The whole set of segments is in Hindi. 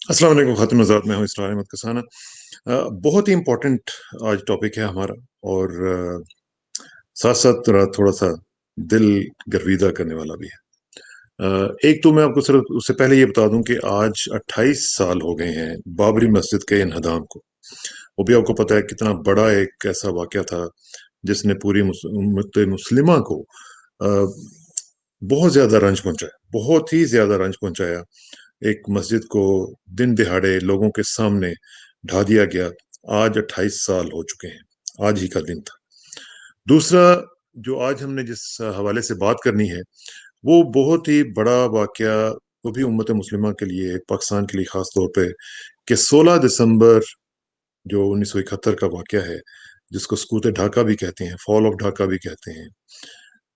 अस्सलाम वालेकुम ख़ातिम नज़ात, मैं हूँ इसरार अहमद कसाना। बहुत ही इम्पोर्टेंट आज टॉपिक है हमारा और साथ-साथ थोड़ा-सा दिल गर्विदा करने वाला भी है। एक तो मैं आपको सिर्फ़ उससे पहले ये बता दूँ कि आज 28 साल हो गए हैं बाबरी मस्जिद के इन्हदाम को। वो भी आपको पता है कितना बड़ा एक ऐसा वाक़या था जिसने पूरी उम्मत मुस्लिमा को बहुत ज़्यादा रंज पहुँचाया, बहुत ही ज़्यादा रंज पहुँचाया। एक मस्जिद को दिन दिहाड़े लोगों के सामने ढा दिया गया। आज 28 साल हो चुके हैं, आज ही का दिन था। दूसरा, जो आज हमने जिस हवाले से बात करनी है, वो बहुत ही बड़ा वाक़या, वो भी उम्मत मुस्लिमा के लिए, पाकिस्तान के लिए ख़ास तौर पे, कि 16 दिसंबर जो 1971 का वाक़या है, जिसको सकूत ढाका भी कहते हैं, फॉल ऑफ ढाका भी कहते हैं,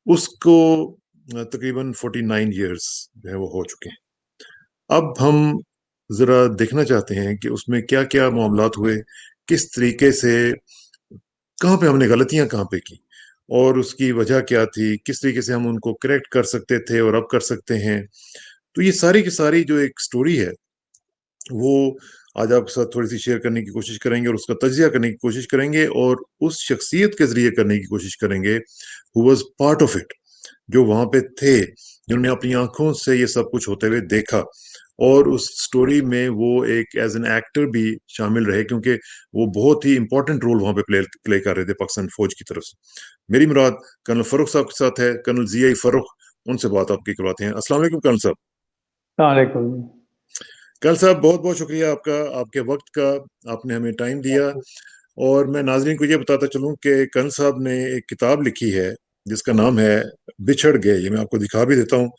उसको तकरीबन 49 इयर्स जो है वो हो चुके हैं। अब हम ज़रा देखना चाहते हैं कि उसमें क्या-क्या मामलात हुए, किस तरीके से, कहाँ पे हमने गलतियाँ कहाँ पे की और उसकी वजह क्या थी, किस तरीके से हम उनको करेक्ट कर सकते थे और अब कर सकते हैं। तो ये सारी की सारी जो एक स्टोरी है, वो आज आपके साथ थोड़ी-सी शेयर करने की कोशिश करेंगे और उसका तज्ज़िया करने की कोशिश करेंगे और उस शख्सियत के ज़रिए करने की कोशिश करेंगे, हू वाज़ पार्ट ऑफ इट, जो वहाँ पे थे, जिन्होंने अपनी आँखों से ये सब कुछ होते हुए देखा और उस स्टोरी में वो एक एज़ एन एक्टर भी शामिल रहे, क्योंकि वो बहुत ही इम्पोर्टेंट रोल वहाँ पे प्ले प्ले कर रहे थे पाकिस्तान फ़ौज की तरफ से। मेरी मुराद कर्नल फ़ारूक साहब के साथ है, कर्नल ज़िया-ई फ़ारूक, उनसे बात आपकी करवाते हैं। अस्सलाम वालेकुम कर्नल साहब। वालेकुम। कर्नल साहब, बहुत-बहुत शुक्रिया आपका, आपके वक़्त का, आपने हमें टाइम दिया और मैं नाज़रीन को ये बताता चलूँ कि कर्नल साहब ने एक किताब लिखी है, जिसका नाम है बिछड़ गए। ये मैं आपको दिखा भी देता हूँ।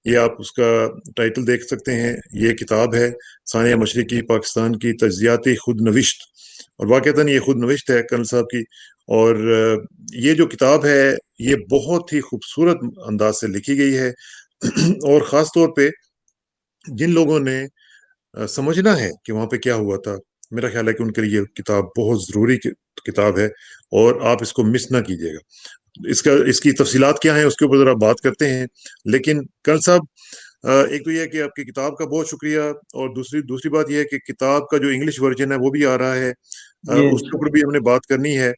ये आप उसका टाइटल देख सकते हैं। ये किताब है सानिया मशरिकी पाकिस्तान की तज्ज़ियाती खुदनविश्त और वाक़तन ये खुदनविश्त है कर्नल साहब की। और ये जो किताब है, ये बहुत ही खूबसूरत अंदाज़ से लिखी गई है और ख़ास तौर पे जिन लोगों ने समझना है कि वहाँ पे क्या हुआ था, मेरा ख़्याल है कि उनके लिए ये किताब बहुत ज़रूरी किताब है और आप इसको मिस ना कीजिएगा। इसका इसकी तफ़सीलात क्या हैं, उसके ऊपर ज़रा बात करते हैं। लेकिन कर्नल साहब, एक तो ये है कि आपकी किताब का बहुत शुक्रिया और दूसरी दूसरी बात ये है कि किताब का जो इंग्लिश वर्ज़न है, वो भी आ रहा है। जी, उसके ऊपर भी हमने बात करनी है।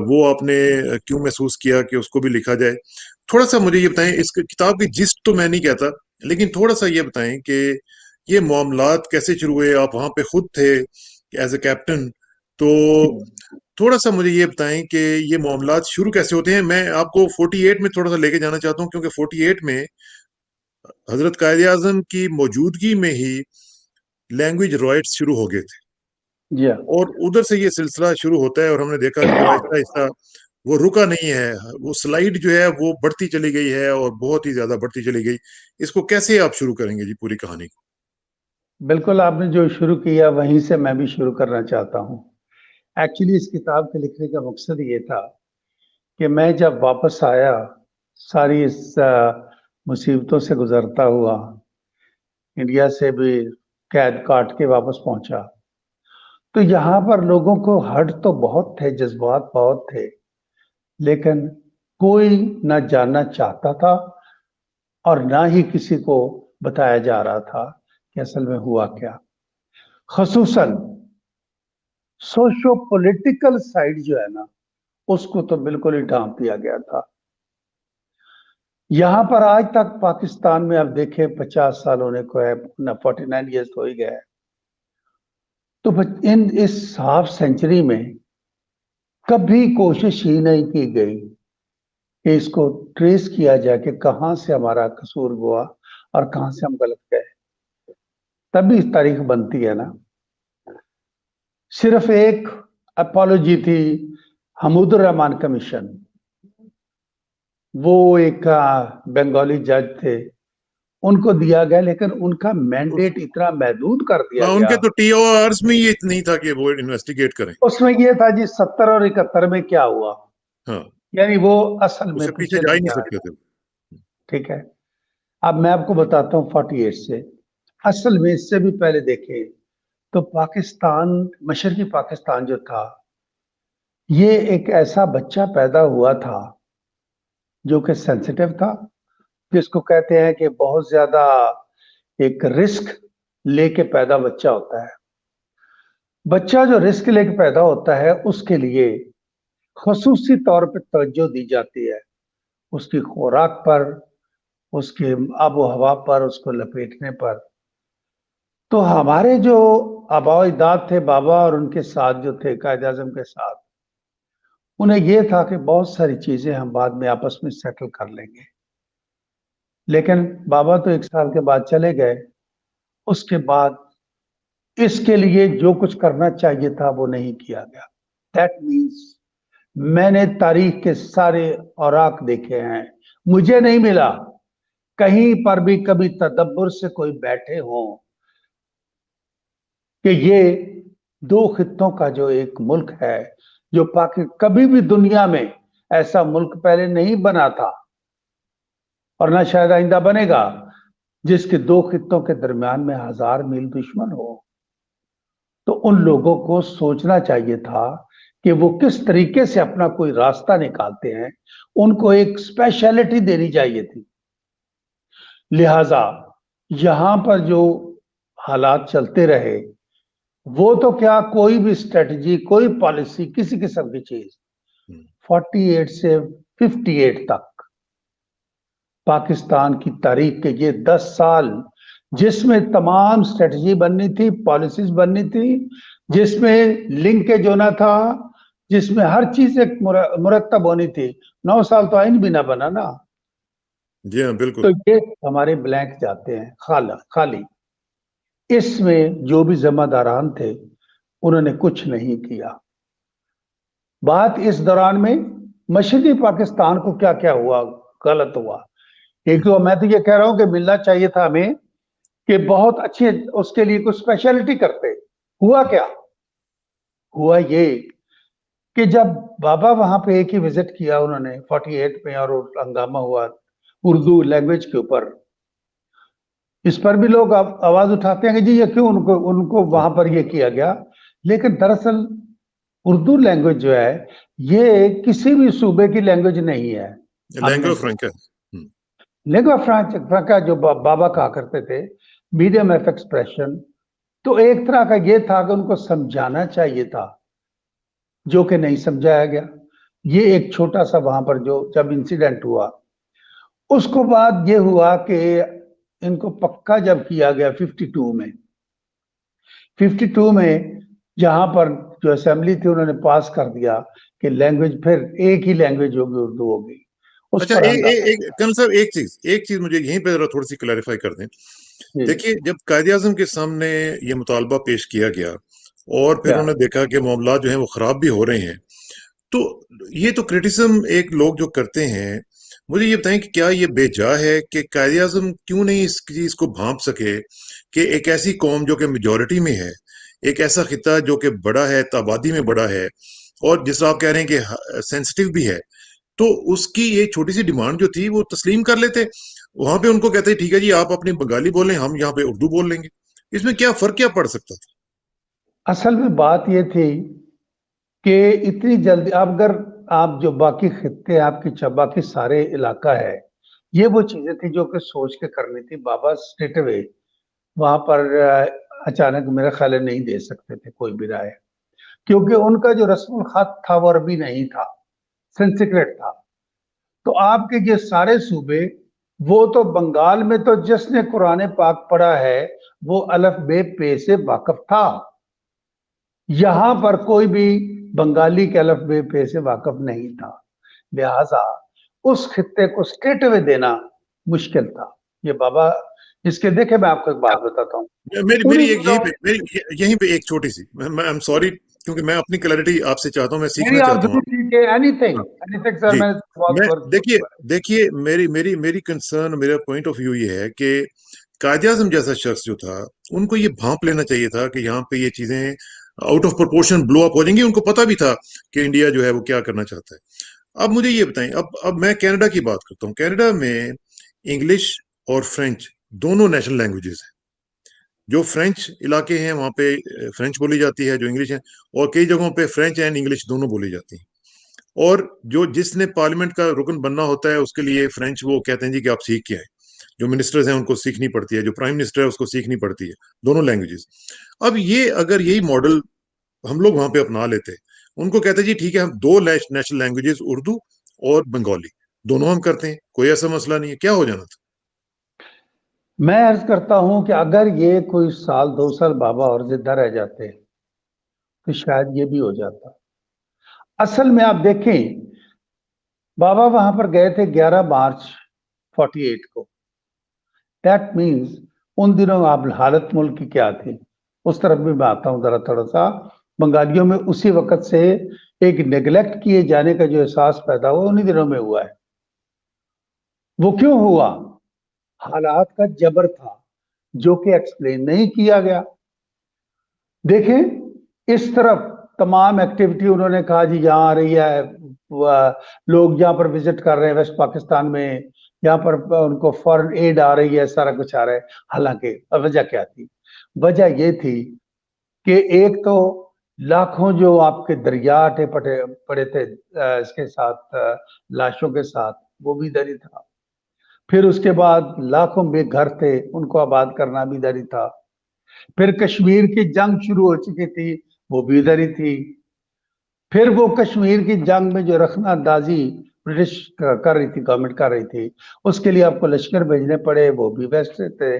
वो आपने क्यों महसूस किया कि उसको भी लिखा जाए? थोड़ा-सा मुझे ये बताएँ, इस किताब की जिस्ट तो मैं नहीं कहता, लेकिन थोड़ा-सा ये बताएँ कि ये मामलात कैसे शुरू हुए? आप वहाँ पे खुद थे एज़ अ कैप्टन, तो थोड़ा-सा मुझे ये बताएँ कि ये मामलात शुरू कैसे होते हैं? मैं आपको 48 में थोड़ा-सा लेके जाना चाहता हूँ, क्योंकि 48 में हज़रत कायद-ए-आज़म की मौजूदगी में ही लैंग्वेज राइट्स शुरू हो गए थे जी हाँ। और उधर से ये सिलसिला शुरू होता है और हमने देखा कि फिर आहिस्ता-आहिस्ता वो रुका नहीं है। वो स्लाइड जो है वो बढ़ती चली गई है और बहुत ही ज़्यादा बढ़ती चली गई। इसको कैसे आप शुरू करेंगे जी, पूरी कहानी को? बिल्कुल, आपने जो शुरू किया वहीं से मैं भी शुरू करना चाहता हूँ। एक्चुअली इस किताब के लिखने का मकसद ये था कि मैं जब वापस आया, सारी इस मुसीबतों से गुज़रता हुआ, इंडिया से भी कैद काट के वापस पहुँचा, तो यहाँ पर लोगों को हर्ट तो बहुत थे, जज़्बात बहुत थे, लेकिन कोई ना जानना चाहता था और ना ही किसी को बताया जा रहा था कि असल में हुआ क्या। ख़ुसूसन सोशो पॉलिटिकल साइड जो है ना, उसको तो बिल्कुल ही ढाँप दिया गया था। यहाँ पर आज तक पाकिस्तान में अब देखें 50 साल होने को है, ना 49 ईयर्स हो ही गया है। तो इन इस हाफ सेंचुरी में कभी कोशिश ही नहीं की गई कि इसको ट्रेस किया जाए कि कहाँ से हमारा कसूर हुआ और कहाँ से हम गलत गए। तभी तारीख बनती है ना। सिर्फ एक अपॉलॉजी थी, हमीदुर रहमान कमीशन। वो एक बंगाली जज थे, उनको दिया गया, लेकिन उनका उस मैंडेट इतना महदूद कर दिया हाँ, गया। उनके तो टीओआरस में ये नहीं था कि वो इन्वेस्टिगेट करें। उसमें ये था जी 70 और 71 में क्या हुआ, हाँ, यानी वो असल में उससे पीछे पीछे जा ही नहीं नहीं सकते जाएगा। थे। ठीक है, अब मैं आपको बताता हूँ 48 से। असल में इससे भी पहले देखें तो पाकिस्तान, मशरकी पाकिस्तान जो था, ये एक ऐसा बच्चा पैदा हुआ था जो कि सेंसिटिव था, जिसको कहते हैं कि बहुत ज्यादा एक रिस्क लेके पैदा बच्चा होता है। बच्चा जो रिस्क लेके पैदा होता है उसके लिए खसूसी तौर पे तवज्जो दी जाती है, उसकी खुराक पर, उसके आबो हवा पर, उसको लपेटने पर। तो हमारे जो आबा अजदाद थे, बाबा और उनके साथ जो थे कायद आजम के साथ, उन्हें यह था कि बहुत सारी चीजें हम बाद में आपस में सेटल कर लेंगे। लेकिन बाबा तो 1 साल के बाद चले गए। उसके बाद इसके लिए जो कुछ करना चाहिए था वो नहीं किया गया। दैट मीन्स मैंने तारीख के सारे औराक देखे हैं, मुझे नहीं मिला कहीं पर भी कभी तदब्बर से कोई बैठे हों कि ये दो खित्तों का जो एक मुल्क है, जो कभी भी दुनिया में ऐसा मुल्क पहले नहीं बना था और ना शायद आइंदा बनेगा, जिसके दो खित्तों के दरमियान में 1000 मील दुश्मन हो। तो उन लोगों को सोचना चाहिए था कि वो किस तरीके से अपना कोई रास्ता निकालते हैं, उनको एक स्पेशलिटी देनी चाहिए थी। लिहाजा यहां पर जो हालात चलते रहे, वो तो क्या, कोई भी स्ट्रेटजी, कोई पॉलिसी, किसी किस्म की चीज 48 से 58 तक पाकिस्तान की तारीख के ये 10 साल, जिसमें तमाम स्ट्रेटजी बननी थी, पॉलिसीज बननी थी, जिसमें लिंकेज होना था, जिसमें हर चीज एक मुरतब होनी थी। 9 साल तो आइन भी ना बना ना। जी हाँ, तो बिल्कुल। ये हमारे ब्लैंक जाते हैं, खाली। इसमें जो भी जिम्मेदारान थे उन्होंने कुछ नहीं किया। बात इस दौरान में मशरकी पाकिस्तान को क्या क्या हुआ, गलत हुआ, एक तो मैं तो ये कह रहा हूं कि मिलना चाहिए था हमें कि बहुत अच्छे उसके लिए कुछ स्पेशलिटी करते। हुआ क्या, हुआ ये कि जब बाबा वहां पे एक ही विजिट किया उन्होंने 48 में और हंगामा हुआ उर्दू लैंग्वेज के ऊपर, इस पर भी लोग आवाज उठाते हैं कि जी ये क्यों उनको उनको वहां पर ये किया गया। लेकिन दरअसल उर्दू लैंग्वेज जो है ये किसी भी सूबे की लैंग्वेज नहीं है। हमने लैंग्वेज फ्रैंका। लिंगुआ फ्रैंका जो बाबा कहा करते थे, मीडियम ऑफ एक्सप्रेशन, तो एक तरह का ये था कि उनको समझाना चाहिए था, जो कि नहीं समझाया गया। ये एक छोटा सा वहां पर जो जब इंसिडेंट हुआ, उसको बाद ये हुआ कि इनको पक्का जब किया गया 52 में, 52 में जहां पर जो असेंबली थी उन्होंने पास कर दिया कि लैंग्वेज फिर एक ही लैंग्वेज होगी, उर्दू होगी। उस अच्छा, पर एक एक हंगामा। एक कर्नल साहब, एक चीज मुझे यहीं पे जरा थोड़ी सी क्लैरिफाई कर दें। देखिए, जब कायद आजम के सामने ये मुतालबा पेश किया गया और फिर क्या, उन्होंने देखा कि मामला जो है वो खराब भी हो रहे हैं, तो ये तो क्रिटिसिज्म एक लोग जो करते हैं, मुझे ये बताएं कि क्या ये बेजा है कि कायद आजम क्यों नहीं इस चीज को भांप सके कि एक ऐसी कौम जो कि मेजोरिटी में है, एक ऐसा खिता जो कि बड़ा है, आबादी में बड़ा है, और जिस आप कह रहे हैं कि सेंसिटिव भी है, तो उसकी ये छोटी सी डिमांड जो थी वो तस्लीम कर लेते। वहां पे उनको कहते ठीक है जी, आप अपनी बंगाली बोलें, हम यहाँ पे उर्दू बोल लेंगे। इसमें क्या फर्क क्या पड़ सकता था? असल में बात ये थी कि इतनी जल्दी अब अगर आप जो बाकी खित्ते आपकी बाकी सारे इलाका है, ये वो चीजें थी जो कि सोच के करनी थी। बाबा स्ट्रेट अवे वहां पर अचानक मेरा ख्याल है नहीं दे सकते थे कोई भी राय, क्योंकि उनका जो रस्मुल खत था वो अरबी नहीं था, संस्कृत था। तो आपके ये सारे सूबे, वो तो बंगाल में तो जिसने कुरान पाक पढ़ा है वो अलफ बे पे से वाकिफ था। यहां पर कोई भी बंगाली के अलफ बे पे से वाकिफ नहीं था। लिहाजा उस खित्ते को स्ट्रेट अवे देना मुश्किल था। ये बाबा, इसके देखे मैं आपको एक बात बताता हूँ। मेरी पूरी मेरी एक यहीं पे एक छोटी सी, मैं आई एम सॉरी, क्योंकि मैं अपनी क्लैरिटी आपसे चाहता हूँ, मैं मेरी सीखना आप चाहता हूँ। जरूर कीजिए, एनीथिंग हाँ, एनीथिंग सर, जी। मैंने बहुत मैं वर्क देखिए, हुआ है। देखिए मेरी मेरी मेरी कंसर्न, मेरा पॉइंट ऑफ व्यू ये है कि कायद आजम जैसा शख्स जो था, उनको ये भांप लेना चाहिए था कि यहाँ पे ये चीजें out of proportion blow up हो जाएंगी। उनको पता भी था कि इंडिया जो है वो क्या करना चाहता है। अब मुझे ये बताएं, अब मैं कनाडा की बात करता हूँ। कनाडा में इंग्लिश और फ्रेंच दोनों नेशनल लैंग्वेजेस हैं। जो फ्रेंच इलाके हैं वहाँ पे फ्रेंच बोली जाती है, जो इंग्लिश है, और कई जगहों पे फ्रेंच एंड इंग्लिश दोनों बोली जाती हैं। और जो जिसने पार्लियामेंट का रुकन बनना होता है उसके लिए फ्रेंच वो कहते हैं जी कि आप सीख के आए। जो मिनिस्टर्स हैं उनको सीखनी पड़ती है, जो प्राइम मिनिस्टर है उसको सीखनी पड़ती है, दोनों लैंग्वेजेस। अब ये अगर यही मॉडल हम लोग वहां पे अपना लेते, उनको कहते जी ठीक है हम दो नेशनल लैंग्वेजेस उर्दू और बंगाली दोनों हम करते हैं, कोई ऐसा मसला नहीं है, क्या हो जाना था। मैं अर्ज करता हूं कि अगर ये कोई साल 2 साल बाबा और जिंदा रह जाते तो शायद ये भी हो जाता। असल में आप देखें, बाबा वहां पर गए थे 11 मार्च 48 को। दैट मीन्स उन दिनों आप हालत मुल्क की क्या थी, उस तरफ भी मैं आता हूं जरा थोड़ा सा। बंगालियों में उसी वक्त से एक नेग्लेक्ट किए जाने का जो एहसास पैदा हुआ उन्हीं दिनों में हुआ है। वो क्यों हुआ? हालात का जबर था जो कि एक्सप्लेन नहीं किया गया। देखें, इस तरफ तमाम एक्टिविटी उन्होंने कहा जी यहाँ आ रही है, लोग यहाँ पर विजिट कर रहे हैं वेस्ट पाकिस्तान में, यहाँ पर उनको फॉरेन एड आ रही है, सारा कुछ आ रहा है। हालांकि वजह क्या थी? वजह ये थी कि एक तो लाखों जो आपके दरिया अटे पटे पड़े थे इसके साथ, लाशों के साथ, वो भी इधर ही था। फिर उसके बाद लाखों बेघर थे, उनको आबाद करना भी इधर ही था। फिर कश्मीर की जंग शुरू हो चुकी थी, वो भी इधर ही थी। फिर वो कश्मीर की जंग में जो रखना अंदाजी ब्रिटिश कर रही थी, गवर्नमेंट कर रही थी, उसके लिए आपको लश्कर भेजने पड़े, वो भी वेस्ट से थे।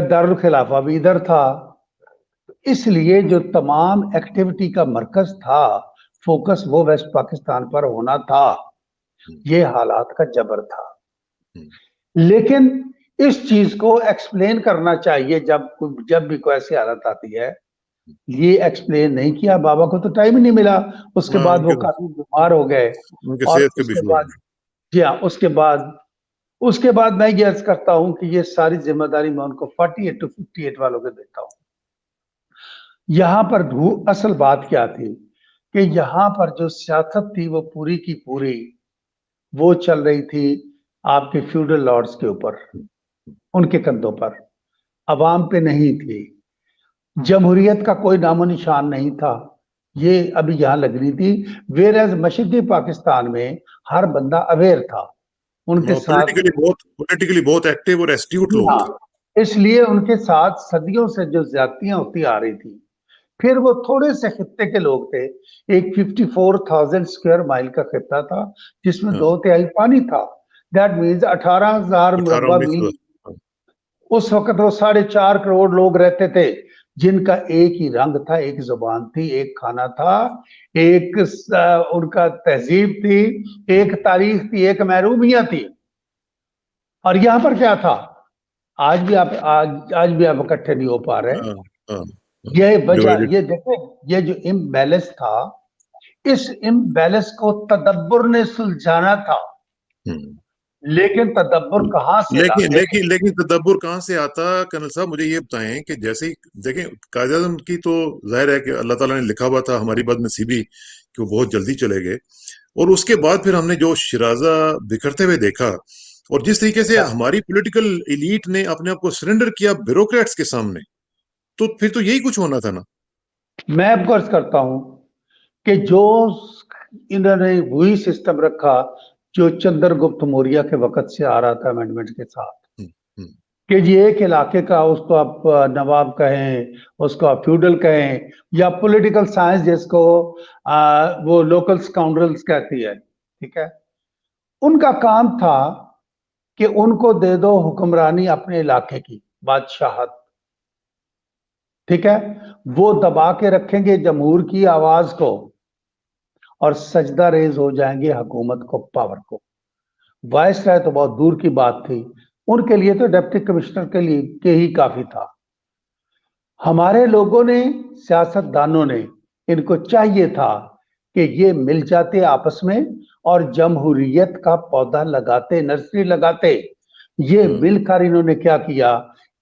दारुल खिलाफा भी इधर था। इसलिए जो तमाम एक्टिविटी का मरकज था, फोकस वो वेस्ट पाकिस्तान पर होना था। ये हालात का जबर था। लेकिन इस चीज को एक्सप्लेन करना चाहिए जब भी कोई ऐसी हालत आती है। ये एक्सप्लेन नहीं किया, बाबा को तो टाइम ही नहीं मिला। उसके हाँ बाद वो उनके काफी बीमार हो गए। उनके और सेहत के भी उसके इशू बाद, जी हाँ, उसके बाद मैं ये अर्ज करता हूं कि ये सारी जिम्मेदारी मैं उनको 48 to 58 वालों को देता हूं। यहां पर असल बात क्या थी कि यहां पर जो सियासत थी वो पूरी की पूरी वो चल रही थी आपके फ्यूडल लॉर्ड्स के ऊपर, उनके कंधों पर, अवाम पे नहीं थी। जमहूरियत का कोई नामो निशान नहीं था। ये अभी यहां लग रही थी। वेर एज मशरकी पाकिस्तान में हर बंदा अवेयर था उनके साथ। पॉलिटिकली बहुत एक्टिव और एस्ट्यूट जी लोग थे। हाँ, इसलिए उनके साथ सदियों से जो ज्यादतियां होती आ रही थी। फिर वो थोड़े से खित्ते के लोग थे। एक 54,000 स्क्वायर माइल का खित्ता था जिसमें हाँ 2/3 पानी था। दैट मीन्स 18,000 18 मुरब्बा 19 मील। उस वक्त वो 4.5 करोड़ लोग रहते थे जिनका एक ही रंग था, एक जुबान थी, एक खाना था, एक उनका तहजीब थी, एक तारीख थी, एक महरूमियत थी। और यहां पर क्या था? आज भी आप इकट्ठे नहीं हो पा रहे। हाँ हाँ ये वजह, डिवाइडेड। ये देखें, ये जो इम्बैलेंस था, इस इम्बैलेंस को तदब्बर ने सुलझाना था। लेकिन तदब्बर कहां से लेकिन लाते? लेकिन लेकिन तदब्बर कहाँ से आता कर्नल साहब, मुझे ये बताएं कि जैसे ही देखें कायद आज़म की तो जाहिर है कि अल्लाह ताला ने लिखा हुआ था, हमारी बदनसीबी कि वो बहुत जल्दी चले गए। और उसके बाद फिर हमने जो शिराजा बिखरते हुए देखा, और जिस तरीके से हमारी पॉलिटिकल एलीट ने अपने आप को सरेंडर किया ब्यूरोक्रेट्स के सामने, तो फिर तो यही कुछ होना था ना। मैं आपको अर्ज करता हूं कि जो इन्होंने वही सिस्टम रखा जो चंद्रगुप्त मौर्य के वक्त से आ रहा था अमेंडमेंट के साथ, हम्म, हम्म, कि जी एक इलाके का, उसको आप नवाब कहें, उसको आप फ्यूडल कहें, या पॉलिटिकल साइंस जिसको वो लोकल स्काउंड्रल्स कहती है, ठीक है। उनका काम था कि उनको दे दो हुक्मरानी अपने इलाके की, बादशाहत, ठीक है। वो दबा के रखेंगे जमहूर की आवाज को और सजदा रेज हो जाएंगे हुकूमत को, पावर को। वाइस राय तो बहुत दूर की बात थी, उनके लिए तो डिप्टी कमिश्नर के ही काफी था। हमारे लोगों ने, सियासतदानों ने, इनको चाहिए था कि ये मिल जाते आपस में और जमहूरियत का पौधा लगाते, नर्सरी लगाते। ये मिलकर इन्होंने क्या किया?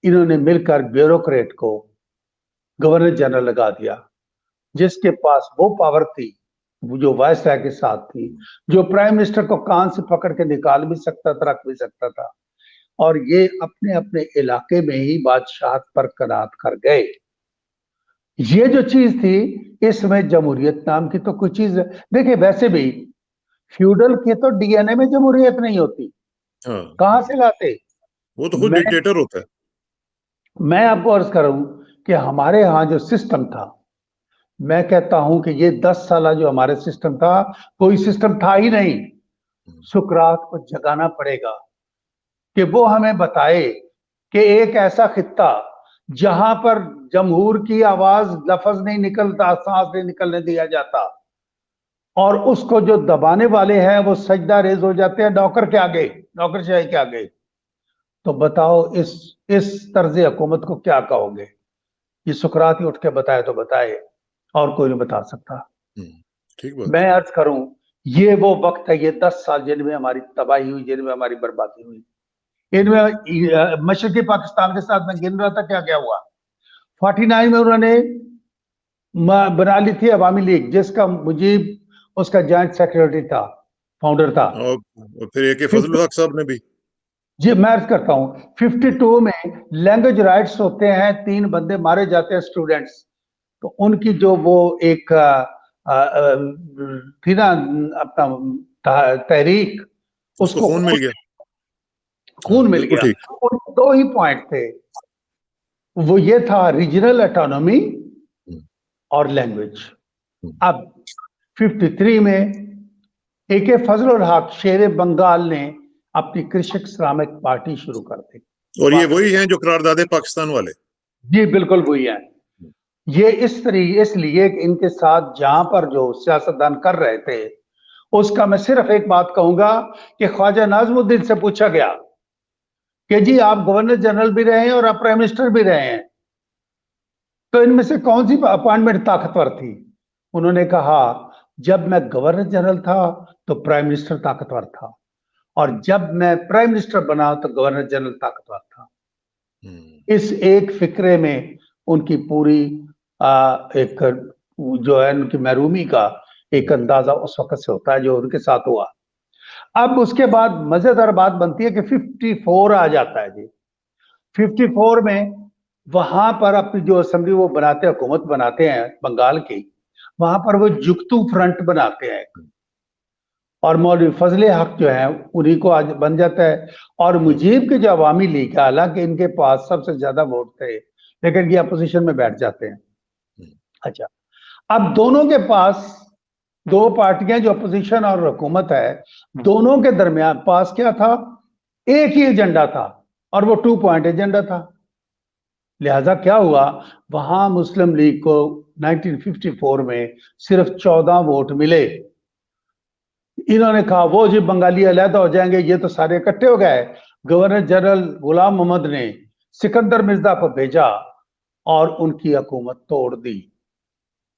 इन्होंने मिलकर ब्यूरोक्रेट को गवर्नर जनरल लगा दिया, जिसके पास वो पावर थी, वो जो वायसराय के साथ थी, जो प्राइम मिनिस्टर को कान से पकड़ के निकाल भी सकता था, रख भी सकता था। और ये अपने अपने इलाके में ही बादशाहत पर कनात कर गए। ये जो चीज थी, इसमें जमहूरियत नाम की तो कुछ चीज, देखिए वैसे भी फ्यूडल के तो डीएनए में जमहूरियत नहीं होती। हाँ, कहां से लाते? वो तो खुद मैं डिक्टेटर होता है। मैं आपको अर्ज कर रहा हूं कि हमारे यहाँ जो सिस्टम था, मैं कहता हूं कि ये 10 साल जो हमारे सिस्टम था, कोई सिस्टम था ही नहीं। सुकरात को जगाना पड़ेगा कि वो हमें बताए कि एक ऐसा खित्ता जहां पर जमहूर की आवाज, लफ्ज नहीं निकलता, सांस नहीं निकलने दिया जाता, और उसको जो दबाने वाले हैं वो सजदा रेज हो जाते हैं नौकर के आगे, नौकरशाही के आगे। तो बताओ इस तर्ज हुकूमत को क्या कहोगे? ये सुकरात ही उठ के बताए तो बताए, और कोई नहीं बता सकता। ठीक बात मैं है। अर्ज करूं, ये वो वक्त है, ये 10 साल जिनमें हमारी तबाही हुई, जिनमें हमारी बर्बादी हुई। इनमें मशरकी पाकिस्तान के साथ मैं गिन रहा था क्या क्या हुआ। 49 में उन्होंने बना ली थी अवामी लीग, जिसका मुजीब उसका जॉइंट सेक्रेटरी था, फाउंडर था। और फिर ए के फजल 50 हक साहब ने भी। जी मैं अर्ज करता हूं, 52 में लैंग्वेज राइट्स होते हैं, 3 बंदे मारे जाते हैं स्टूडेंट्स। तो उनकी जो वो एक थी ना अपना तहरीक, उसको उसको खून मिल गया। हाँ, खून मिल बिल्कुल गया। ठीक। और 2 ही पॉइंट थे, वो ये था रीजनल ऑटोनॉमी हम्म, और लैंग्वेज। हम्म। अब 53 में ए के फजल हक शेर बंगाल ने अपनी कृषक श्रमिक पार्टी शुरू कर दी। और ये वही हैं जो करारदादे पाकिस्तान वाले। जी बिल्कुल वही है। ये इस तरीके इसलिए कि इनके साथ जहां पर जो सियासतदान कर रहे थे, उसका मैं सिर्फ एक बात कहूंगा कि ख्वाजा नाजमुद्दीन से पूछा गया कि जी आप गवर्नर जनरल भी रहे हैं और आप प्राइम मिनिस्टर भी रहे हैं, तो इनमें से कौन सी अपॉइंटमेंट ताकतवर थी? उन्होंने कहा, जब मैं गवर्नर जनरल था तो प्राइम मिनिस्टर ताकतवर था, और जब मैं प्राइम मिनिस्टर बना तो गवर्नर जनरल ताकतवर था। हम्म, इस एक फिक्रे में उनकी पूरी एक जो है उनकी महरूमी का एक हम्म, अंदाजा उस वक्त से होता है जो उनके साथ हुआ। अब उसके बाद मजेदार बात बनती है कि 54 आ जाता है जी। 54 में वहां पर अपनी जो असेंबली वो बनाते हैं, हुकूमत बनाते हैं बंगाल की, वहां पर वो जुगतू फ्रंट बनाते हैं, और मौलवी फजले हक जो है उन्हीं को आज बन जाता है। और हम्म, मुजीब के जो अवामी लीग है, हालांकि इनके पास सबसे ज्यादा वोट थे, लेकिन ये अपोजिशन में बैठ जाते हैं। हम्म, अच्छा, अब दोनों के पास 2 पार्टियां जो अपोजिशन और हुकूमत है, दोनों के दरमियान पास क्या था? एक ही एजेंडा था, और वो 2 पॉइंट एजेंडा था। लिहाजा क्या हुआ, वहां मुस्लिम लीग को 1954 में सिर्फ 14 वोट मिले। इन्होंने कहा वो जी बंगाली अलहदा हो जाएंगे, ये तो सारे इकट्ठे हो गए। गवर्नर जनरल गुलाम मोहम्मद ने सिकंदर मिर्जा को भेजा और उनकी हुकूमत तोड़ दी,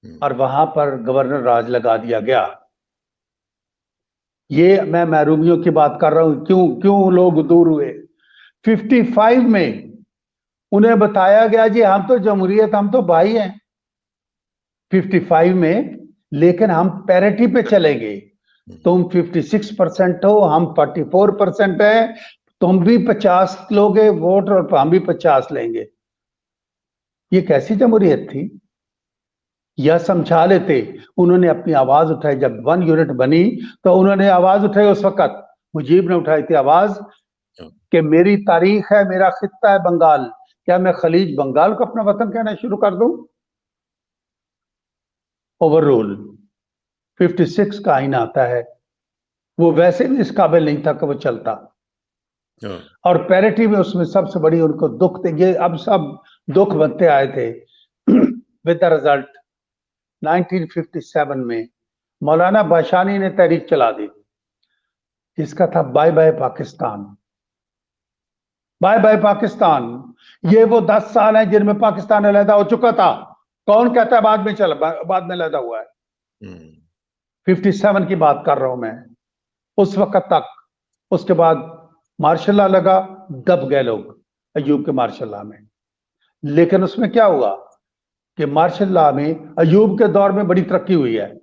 हम्म, और वहां पर गवर्नर राज लगा दिया गया। ये मैं महरूमियों की बात कर रहा हूं, क्यों क्यों लोग दूर हुए। 55 में उन्हें बताया गया जी हम तो जमहूरियत, हम तो भाई हैं 55 में, लेकिन हम पैरिटी पे चलेंगे। हम्म, तुम 56% हो, हम 44% है, तुम भी 50 लोगे वोट और हम भी 50 लेंगे। ये कैसी जमहूरियत थी? यह समझा लेते। उन्होंने अपनी आवाज उठाई जब 1 यूनिट बनी, तो उन्होंने आवाज उठाई उस वक्त, मुजीब ने उठाई थी आवाज हाँ, कि मेरी तारीख है, मेरा खित्ता है बंगाल, क्या मैं खलीज बंगाल को अपना वतन कहना शुरू कर दूं? Over rule. 56 का आईना आता है, वो वैसे भी इस काबिल नहीं था कि वो चलता। हाँ, और पैरिटी में उसमें सबसे बड़ी उनको दुख थे, ये अब सब दुख बनते आए थे। विद द रिजल्ट 1957 में मौलाना बाशानी ने तहरीक चला दी, जिसका था bye bye Pakistan. Bye bye Pakistan, ये वो 10 साल हैं जिनमें पाकिस्तान अलहदा हो चुका था। कौन कहता है बाद में चला, बाद में अलहदा हुआ है? हम्म, 57 की बात कर रहा हूं मैं, उस वक्त तक। उसके बाद मार्शल लॉ लगा, दब गए लोग अयूब के मार्शल लॉ में। लेकिन उसमें क्या हुआ कि मार्शल लॉ में अयूब के दौर में बड़ी तरक्की हुई है,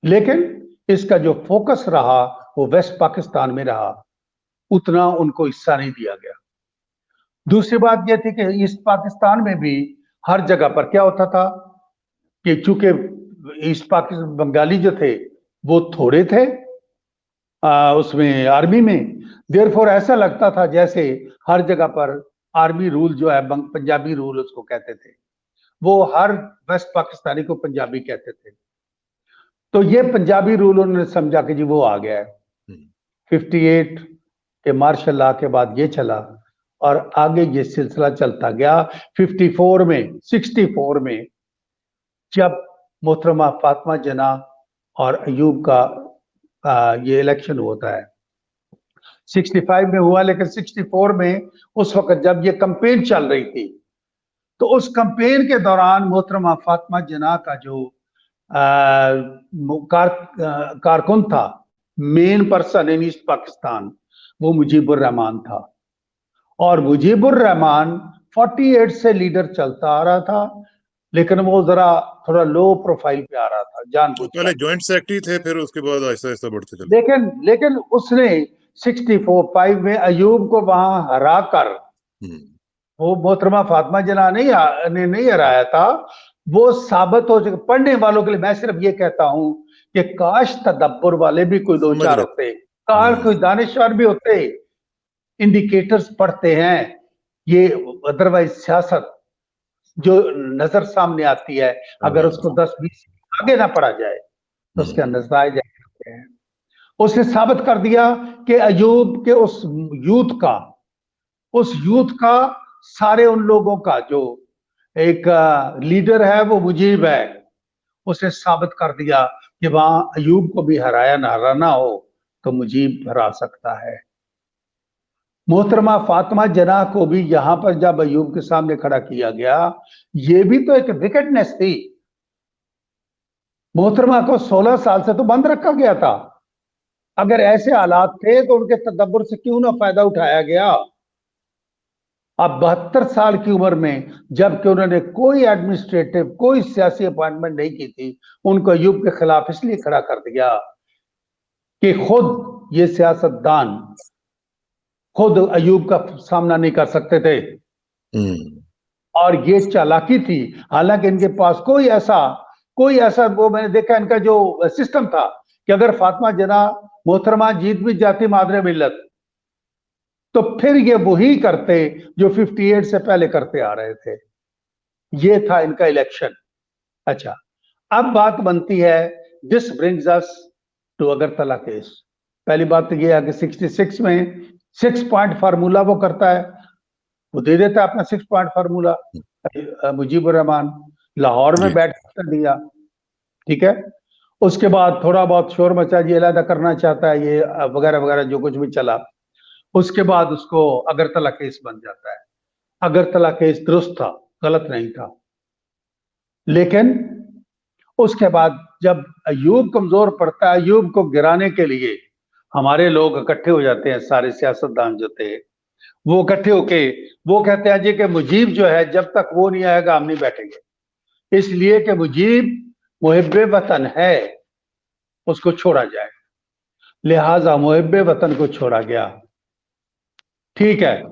लेकिन इसका जो फोकस रहा वो वेस्ट पाकिस्तान में रहा, उतना उनको हिस्सा नहीं दिया गया। दूसरी बात यह थी कि ईस्ट पाकिस्तान में भी हर जगह पर क्या होता था कि चूंकि ईस्ट पाकिस्तान बंगाली जो थे वो थोड़े थे उसमें आर्मी में, देयरफॉर ऐसा लगता था जैसे हर जगह पर आर्मी रूल जो है, पंजाबी रूल उसको कहते थे, वो हर वेस्ट पाकिस्तानी को पंजाबी कहते थे। तो ये पंजाबी रूल उन्होंने समझा कि जी वो आ गया है। 58 के मार्शल लॉ के बाद ये चला और आगे ये सिलसिला चलता गया। 64 में जब मोहतरमा फातिमा जना और अयूब का ये इलेक्शन होता है, 65 में हुआ, लेकिन 64 में उस वक्त जब ये कैंपेन चल रही थी, तो उस कैंपेन के दौरान मोहतरमा फातिमा जना का जो कारकुन था, main person in east Pakistan, वो मुजीबुर रहमान था। और मुजीबुर रहमान 48 से लीडर चलता आ रहा था, लेकिन वो जरा थोड़ा लो प्रोफाइल पे आ रहा था तो जानबूझकर। पहले जॉइंट सेक्रेटरी थे, फिर उसके बाद आहिस्ता आहिस्ता बढ़ते चले। लेकिन उसने 64 में अयूब को वहां हरा कर, वो मोहतरमा फातिमा जना नहीं हराया था, वो साबित हो चुका। पढ़ने वालों के लिए मैं सिर्फ ये कहता हूं कि काश तदब्बर वाले भी कोई दो समझ चार रहे। होते, काश कोई दानिशवर भी होते, इंडिकेटर्स पढ़ते हैं ये। अदरवाइज सियासत जो नजर सामने आती है, अगर उसको 10-20 आगे ना पढ़ा जाए तो उसके नतज होते हैं। उसने साबित कर दिया कि अयूब के उस यूथ का सारे उन लोगों का जो एक लीडर है वो मुजीब है। उसने साबित कर दिया कि वहां अयूब को भी हराना हो तो मुजीब हरा सकता है। मोहतरमा फातिमा जना को भी यहां पर जब अयूब के सामने खड़ा किया गया, ये भी तो एक विकेटनेस थी। मोहतरमा को 16 साल से तो बंद रखा गया था। अगर ऐसे हालात थे तो उनके तदब्बर से क्यों ना फायदा उठाया गया। अब 72 साल की उम्र में जबकि उन्होंने कोई एडमिनिस्ट्रेटिव, कोई सियासी अपॉइंटमेंट नहीं की थी, उनको अयूब के खिलाफ इसलिए खड़ा कर दिया कि खुद ये सियासतदान खुद अयूब का सामना नहीं कर सकते थे। और ये चालाकी थी। हालांकि इनके पास कोई ऐसा वो मैंने देखा इनका जो सिस्टम था कि अगर फातिमा जना मोहतरमा जीत भी जाती मादरे मिल्लत, तो फिर ये वही करते जो 58 से पहले करते आ रहे थे। ये था इनका इलेक्शन। अच्छा, अब बात बनती है, this brings us to Agartala case. पहली बात तो ये है कि 66 में 6 पॉइंट फार्मूला वो करता है, वो दे देता है अपना 6 पॉइंट फार्मूला मुजीबुर रहमान, लाहौर में बैठ कर दिया। ठीक है, उसके बाद थोड़ा बहुत शोर मचा, ये अलहदा करना चाहता है, ये वगैरह वगैरह जो कुछ भी चला। उसके बाद उसको अगरतला केस बन जाता है। अगरतला केस दुरुस्त था, गलत नहीं था। लेकिन उसके बाद जब अयूब कमजोर पड़ता है, अयूब को गिराने के लिए हमारे लोग इकट्ठे हो जाते हैं, सारे सियासतदान जो थे वो इकट्ठे होके वो कहते हैं जी कि मुजीब जो है जब तक वो नहीं आएगा हम नहीं बैठेंगे, इसलिए कि मुजीब मुहिब्बे वतन है, उसको छोड़ा जाए। लिहाजा मुहिब्बे वतन को छोड़ा गया। ठीक है,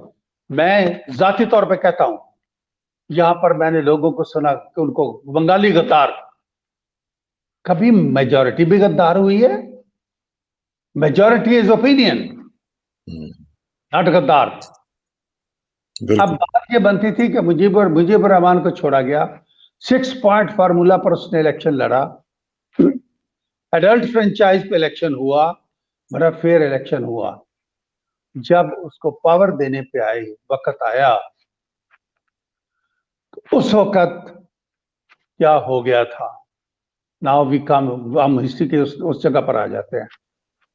मैं जाती तौर पे कहता हूं, यहां पर मैंने लोगों को सुना कि उनको बंगाली गद्दार, कभी मेजॉरिटी भी गद्दार हुई है? मेजॉरिटी इज ओपिनियन, नॉट गद्दार। अब बात ये बनती थी कि मुजीबुर रहमान को छोड़ा गया, 6 पॉइंट फार्मूला पर उसने इलेक्शन लड़ा, एडल्ट फ्रेंचाइज पे इलेक्शन हुआ, बड़ा फेयर इलेक्शन हुआ। जब उसको पावर देने पे वक्त आया, तो उस वक्त क्या हो गया था। नाउ वी कम, हम हिस्ट्री के उस जगह पर आ जाते हैं।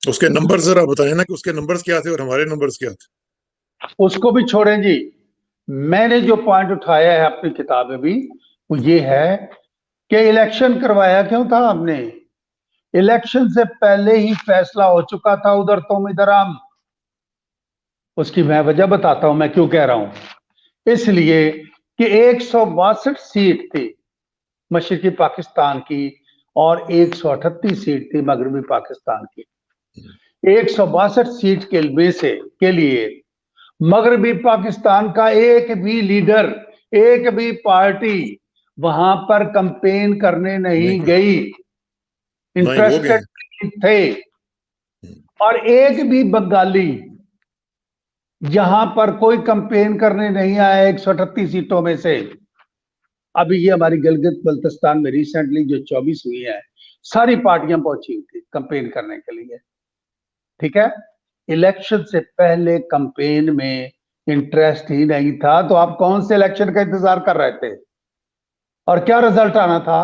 उसके नंबर जरा बताएं ना कि उसके नंबर्स क्या थे और हमारे नंबर्स क्या थे। उसको भी छोड़ें जी, मैंने जो पॉइंट उठाया है अपनी किताब में भी वो ये है कि इलेक्शन करवाया क्यों था हमने। इलेक्शन से पहले ही फैसला हो चुका था, उधर तुम इधर हम। उसकी मैं वजह बताता हूं, मैं क्यों कह रहा हूं। इसलिए कि 162 सीट थी मशरकी पाकिस्तान की और 138 सीट थी मगरबी पाकिस्तान की। 162 सीट के लिए मगरबी पाकिस्तान का एक भी लीडर, एक भी पार्टी वहां पर कैंपेन करने नहीं गई, इंटरेस्टेड थे। और एक भी बंगाली यहां पर कोई कंपेन करने नहीं आया 138 सीटों में से। अभी ये हमारी गिलगित बल्तिस्तान में रिसेंटली जो 24 हुई है, सारी पार्टियां पहुंची हुई थी कंपेन करने के लिए। ठीक है, इलेक्शन से पहले कंपेन में इंटरेस्ट ही नहीं था, तो आप कौन से इलेक्शन का इंतजार कर रहे थे? और क्या रिजल्ट आना था?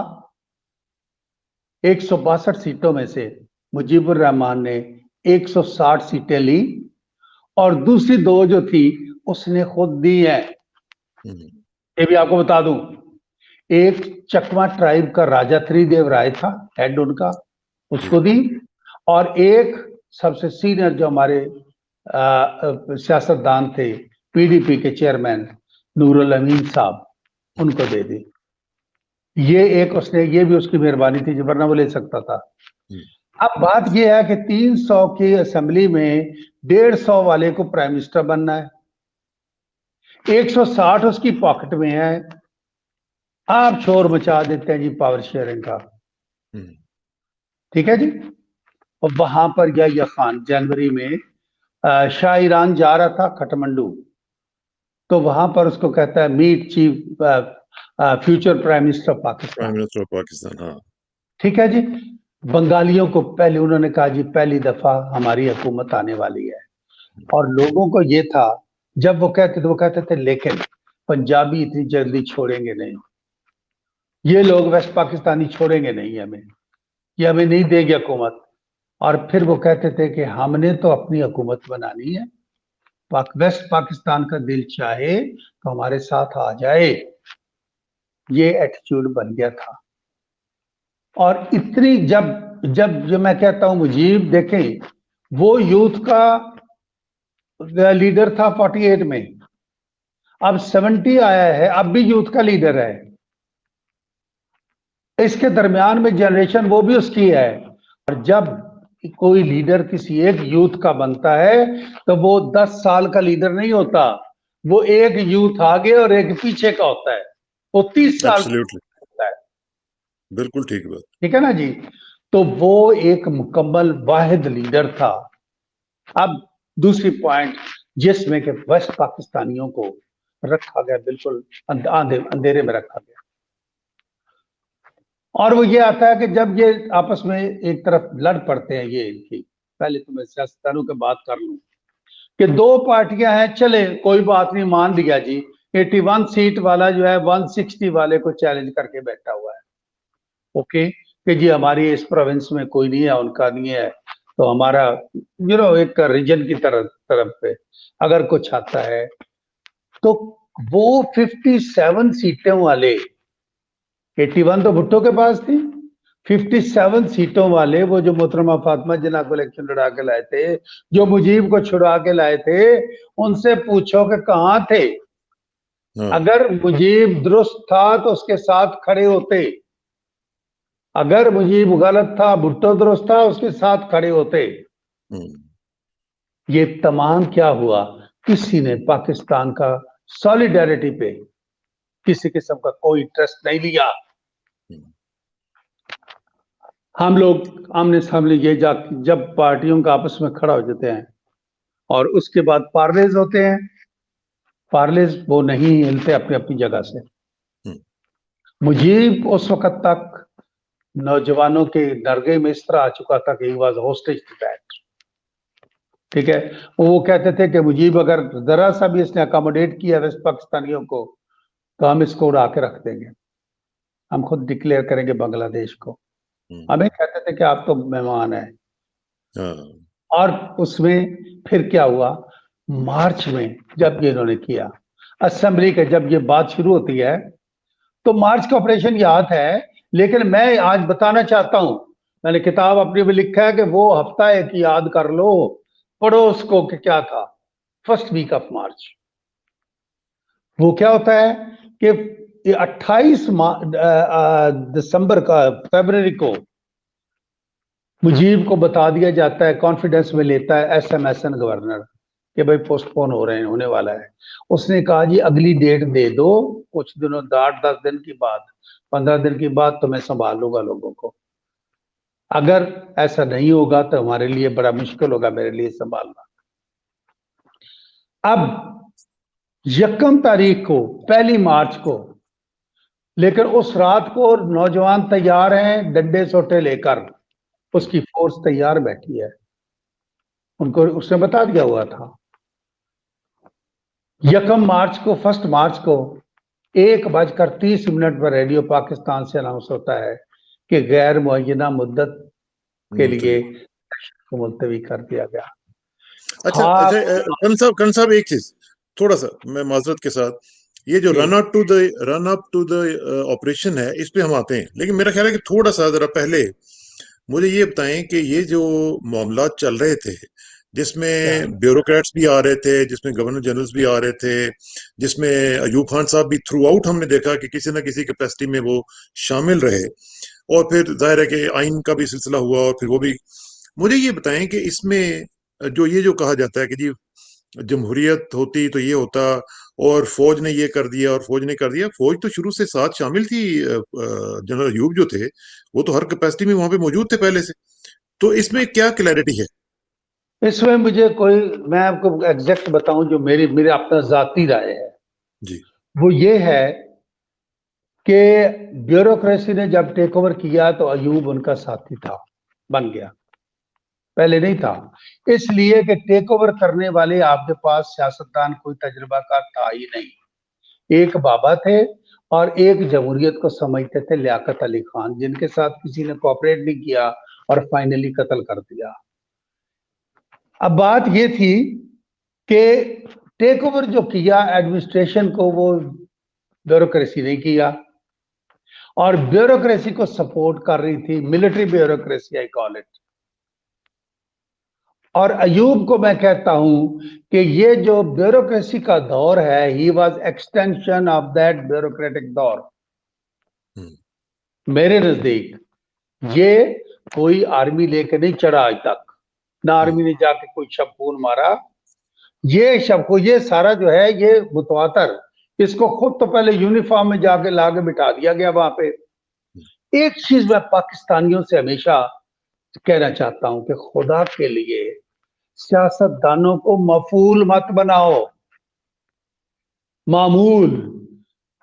162 सीटों में से मुजीबुर रहमान ने 160 सीटें ली, और दूसरी दो जो थी उसने खुद दी है। ये भी आपको बता दूं, एक चकमा ट्राइब का राजा त्रिदेव राय था, हेड उनका, उसको दी, और एक सबसे सीनियर जो हमारे सियासतदान थे, पीडीपी के चेयरमैन नूरुल अमीन साहब, उनको दे दी। ये एक उसने, ये भी उसकी मेहरबानी थी, वरना वो ले सकता था। अब बात यह है कि 300 की असेंबली में 150 वाले को प्राइम मिनिस्टर बनना है, 160 उसकी पॉकेट में है। आप शोर मचा देते हैं जी पावर शेयरिंग का। ठीक है जी। और वहां पर यह्या खान जनवरी में शाह ईरान जा रहा था खटमंडू, तो वहां पर उसको कहता है meet chief future prime minister of Pakistan. हाँ। ठीक है जी। बंगालियों को पहले उन्होंने कहा जी पहली दफा हमारी हुकूमत आने वाली है, और लोगों को ये था, जब वो कहते थे लेकिन पंजाबी इतनी जल्दी छोड़ेंगे नहीं, ये लोग वेस्ट पाकिस्तानी छोड़ेंगे नहीं हमें, ये हमें नहीं देगी हुकूमत। और फिर वो कहते थे कि हमने तो अपनी हुकूमत बनानी है, वेस्ट पाकिस्तान का दिल चाहे तो हमारे साथ आ जाए, ये एटीट्यूड बन गया था। और इतनी जब जब जो मैं कहता हूं मुजीब देखें, वो यूथ का लीडर था 48 में, अब 70 आया है, अब भी यूथ का लीडर है। इसके दरमियान में जनरेशन वो भी उसकी है। और जब कोई लीडर किसी एक यूथ का बनता है तो वो 10 साल का लीडर नहीं होता, वो एक यूथ आगे और एक पीछे का होता है, वो 30 साल का होता है। बिल्कुल ठीक बात। ठीक है ना जी। तो वो एक मुकम्मल वाहिद लीडर था। अब दूसरी पॉइंट जिसमें कि वेस्ट पाकिस्तानियों को रखा गया, बिल्कुल अंधेरे में रखा गया, और वो ये आता है कि जब ये आपस में एक तरफ लड़ पड़ते हैं, ये इनकी, पहले तो मैं सियासतदानों की बात कर लूं कि दो पार्टियां हैं, चले कोई बात नहीं, मान लिया जी, 81 सीट वाला जो है 160 वाले को चैलेंज करके बैठा हुआ है। ओके, कि जी हमारी इस प्रोविंस में कोई नहीं है, उनका नहीं है, तो हमारा एक रीजन की तरफ पे अगर कुछ आता है तो वो 57 सीटों वाले, 81 तो भुट्टो के पास थी, 57 सीटों वाले वो जो मोहतरमा फातिमा जिन्ना को इलेक्शन लड़ा के लाए थे, जो मुजीब को छुड़ा के लाए थे, उनसे पूछो कि कहां थे। अगर मुजीब दुरुस्त था तो उसके साथ खड़े होते, अगर मुजीब गलत था, भुट्टो दुरुस्त था, उसके साथ खड़े होते। ये तमाम क्या हुआ, किसी ने पाकिस्तान का सॉलिडारिटी पे किसी किस्म का कोई इंटरेस्ट नहीं लिया। हम लोग आमने सामने ये जब पार्टियों का आपस में खड़ा हो जाते हैं और उसके बाद पार्लेज होते हैं, पार्लेज वो नहीं हिलते अपनी अपनी जगह से। मुजीब उस वक्त तक नौजवानों के नरगे में इस तरह आ चुका था कि he was hostage to that. ठीक है, वो कहते थे कि मुजीब अगर जरा सा भी इसने अकोमोडेट किया वेस्ट पाकिस्तानियों को तो हम इसको उड़ा के रख देंगे, हम खुद डिक्लेयर करेंगे बांग्लादेश को। हमें कहते थे कि आप तो मेहमान हैं। और उसमें फिर क्या हुआ, मार्च में जब ये इन्होंने किया असेंबली के, जब ये बात शुरू होती है तो मार्च का ऑपरेशन याद है, लेकिन मैं आज बताना चाहता हूं, मैंने किताब अपनी में लिखा है कि वो हफ्ता एक याद कर लो, पढ़ो उसको कि क्या था। फर्स्ट वीक ऑफ मार्च वो क्या होता है कि 28 दिसंबर का, फरवरी को मुजीब को बता दिया जाता है, कॉन्फिडेंस में लेता है एसएमएसएन गवर्नर कि भाई पोस्टपोन हो रहे हैं, होने वाला है। उसने कहा जी अगली डेट दे दो, कुछ दिनों 8-10 दिन की बात, 15 दिन की बात, तो मैं संभाल लूंगा लोगों को। अगर ऐसा नहीं होगा तो हमारे लिए बड़ा मुश्किल होगा, मेरे लिए संभालना। अब 1 तारीख को, 1 मार्च को, लेकिन उस रात को नौजवान तैयार हैं डंडे सोटे लेकर, उसकी फोर्स तैयार बैठी है, उनको उसने बता दिया हुआ था। 1 मार्च को, 1 मार्च को 1:30 पर रेडियो पाकिस्तान से अनाउंस होता है कि गैर मुअय्यना मुद्दत के लिए को मुलतवी कर दिया गया। अच्छा अच्छा, कर्ण साहब एक चीज थोड़ा सा मैं माजरत के साथ, ये जो run up to the operation है इस पे हम आते हैं, लेकिन मेरा ख्याल है कि थोड़ा सा जरा पहले मुझे ये बताएं कि ये जो मामला चल रहे थे, जिसमें ब्यूरोक्रेट्स भी आ रहे थे, जिसमें गवर्नर जनरल्स भी आ रहे थे, जिसमें अयूब खान साहब भी थ्रू आउट हमने देखा कि किसी न किसी कैपेसिटी में वो शामिल रहे, और फिर जाहिर है कि आइन का भी सिलसिला हुआ, और फिर वो भी, मुझे ये बताएं कि इसमें जो कहा जाता है कि जी जमहूरियत होती तो ये होता, और फौज ने ये कर दिया और फौज ने कर दिया, फौज तो शुरू से साथ शामिल थी। जनरल अयूब जो थे वो तो हर कैपेसिटी में वहां पे मौजूद थे पहले से, तो इसमें क्या क्लैरिटी है? इसमें मुझे कोई, मैं आपको एग्जैक्ट बताऊं जो मेरे अपना जाती राय है जी। वो ये है कि ब्यूरोक्रेसी ने जब टेक ओवर किया तो अयूब उनका साथी था, बन गया, पहले नहीं था। इसलिए कि टेक ओवर करने वाले आपके पास सियासतदान कोई तजुर्बाकार था ही नहीं। एक बाबा थे और एक जमहूरियत को समझते थे लियाकत अली खान, जिनके साथ किसी ने कोऑपरेट नहीं किया और फाइनली कत्ल कर दिया। अब बात ये थी कि टेक ओवर जो किया एडमिनिस्ट्रेशन को, वो ब्यूरोक्रेसी ने किया, और ब्यूरोक्रेसी को सपोर्ट कर रही थी military bureaucracy, I call it. और अयूब को मैं कहता हूं कि ये जो ब्यूरोक्रेसी का दौर है, he was extension of that bureaucratic दौर। मेरे नजदीक ये कोई आर्मी लेके नहीं चढ़ा आज तक, ना आर्मी ने जाके कोई शबखून मारा। ये शबको, ये सारा जो है ये मुतवातर, इसको खुद तो पहले यूनिफॉर्म में जाके लाके बिठा दिया गया वहां पे। एक चीज मैं पाकिस्तानियों से हमेशा कहना चाहता हूं कि खुदा के लिए सियासतदानों को मफूल मत बनाओ, मामूल।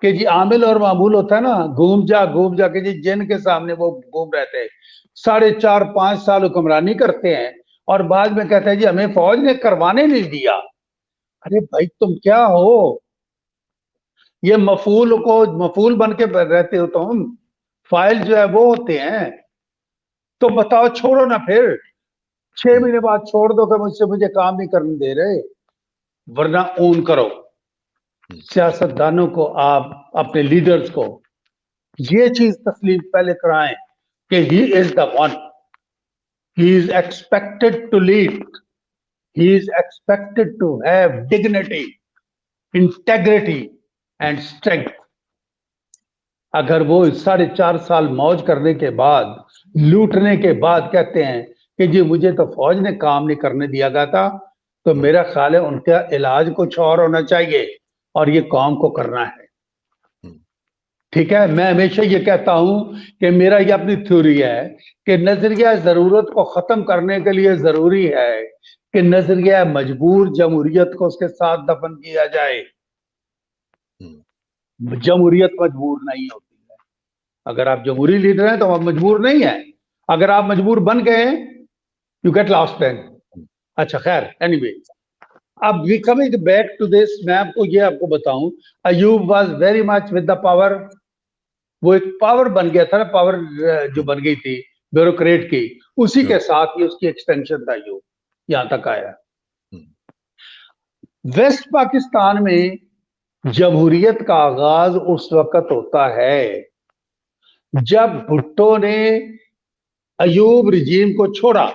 कि जी आमिल और मामूल होता है ना, घूम जा के जी जिन के सामने वो घूम रहते हैं, 4.5-5 साल हुक्मरानी करते हैं और बाद में कहते हैं जी हमें फौज ने करवाने नहीं दिया। अरे भाई तुम क्या हो? ये मफूल बन के रहते हो तुम, फाइल जो है वो होते हैं। तो बताओ, छोड़ो ना फिर, 6 महीने बाद छोड़ दो कि मुझे काम नहीं करने दे रहे, वरना ओन करो। सियासतदानों को, आप अपने लीडर्स को ये चीज तस्लीम पहले कराएं कि he is the one, he is expected to lead, he is expected to have dignity, integrity and strength. अगर वो 4.5 साल मौज करने के बाद, लूटने के बाद कहते हैं कि जी मुझे तो फौज ने काम नहीं करने दिया गया था, तो मेरा ख्याल है उनका इलाज कुछ और होना चाहिए और ये कौम को करना है। ठीक है, मैं हमेशा ये कहता हूं कि मेरा ये अपनी थ्योरी है कि नजरिया जरूरत को खत्म करने के लिए जरूरी है कि नजरिया मजबूर जमहूरियत को उसके साथ दफन किया जाए। जमहूरियत मजबूर नहीं होती है। अगर आप जमहूरी लीडर हैं तो आप मजबूर नहीं है, अगर आप मजबूर बन गए यू गेट लॉस्ट देन। अच्छा खैर, एनीवे, अब we coming back to this, मैं आपको बताऊं, Ayub was very much with the power. वो एक पावर बन गया था ना, पावर जो बन गई थी ब्यूरोक्रेट की, उसी के साथ ही उसकी एक्सटेंशन था, अयूब यहां तक आया। वेस्ट पाकिस्तान में जमहूरियत का आगाज उस वक्त होता है जब भुट्टो ने अयूब रिजीम को छोड़ा।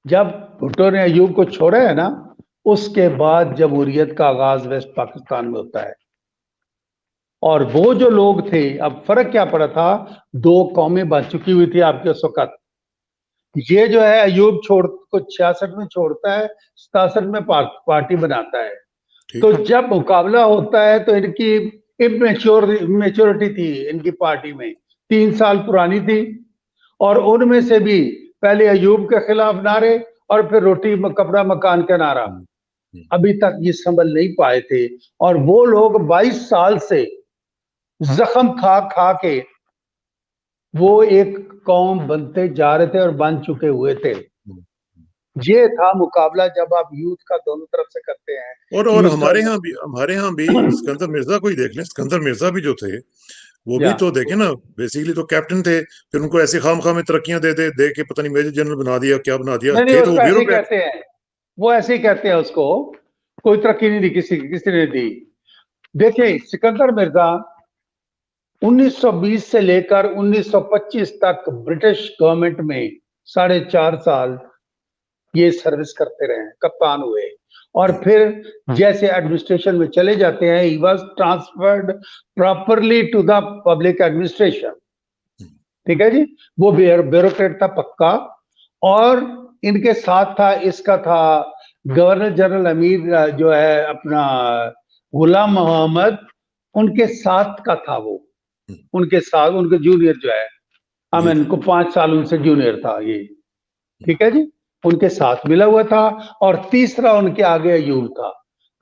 जब भुट्टो ने अयूब को छोड़ा है ना, उसके बाद जमहूरियत का आगाज वेस्ट पाकिस्तान में होता है। और वो जो लोग थे, अब फर्क क्या पड़ा था, 2 कौमें बन चुकी हुई थी आपके उस वक्त। ये जो है अयूब छोड़ को 66 में छोड़ता है, 67 में पार्टी बनाता है। तो जब मुकाबला होता है तो इनकी इमेच्योरिटी थी इनकी पार्टी में, 3 साल पुरानी थी, और उनमें से भी पहले अयूब के खिलाफ नारे और फिर रोटी कपड़ा मकान का नारा, अभी तक ये संभल नहीं पाए थे। और वो लोग 22 साल से जख्म खा खा के वो एक कौम बनते जा रहे थे और बन चुके हुए थे। ये था मुकाबला जब आप यूथ का दोनों तरफ से करते हैं। और यूथ का हमारे यहाँ भी सिकंदर मिर्जा को ही देख लें। सिकंदर मिर्जा भी जो थे, वो भी या तो देखे ना, बेसिकली तो कैप्टन थे, फिर उनको ऐसे खाम में तरक्कियां दे के पता नहीं मेजर जनरल बना दिया, क्या बना दिया, नहीं, थे तो वो उसको ऐसे ही ब्यूरोक्रेट। कहते हैं, वो ऐसे ही कहते हैं उसको। कोई तरक्की नहीं दी किसी ने दी। देखिए सिकंदर मिर्जा 1920 से लेकर 1925 तक ब्रिटिश गवर्नमेंट में 4.5 साल ये सर्विस करते रहे, कप्तान हुए। और फिर जैसे एडमिनिस्ट्रेशन में चले जाते हैं, he was transferred properly to the public administration. ठीक है जी, वो ब्यूरोक्रेट था पक्का। और इनके साथ था, इसका था गवर्नर जनरल अमीर जो है अपना गुलाम मोहम्मद, उनके साथ का था वो। उनके साथ उनके जूनियर जो है, अमीन को 5 साल उनसे जूनियर था ये। ठीक है जी, उनके साथ मिला हुआ था। और तीसरा उनके आगे अयूब था।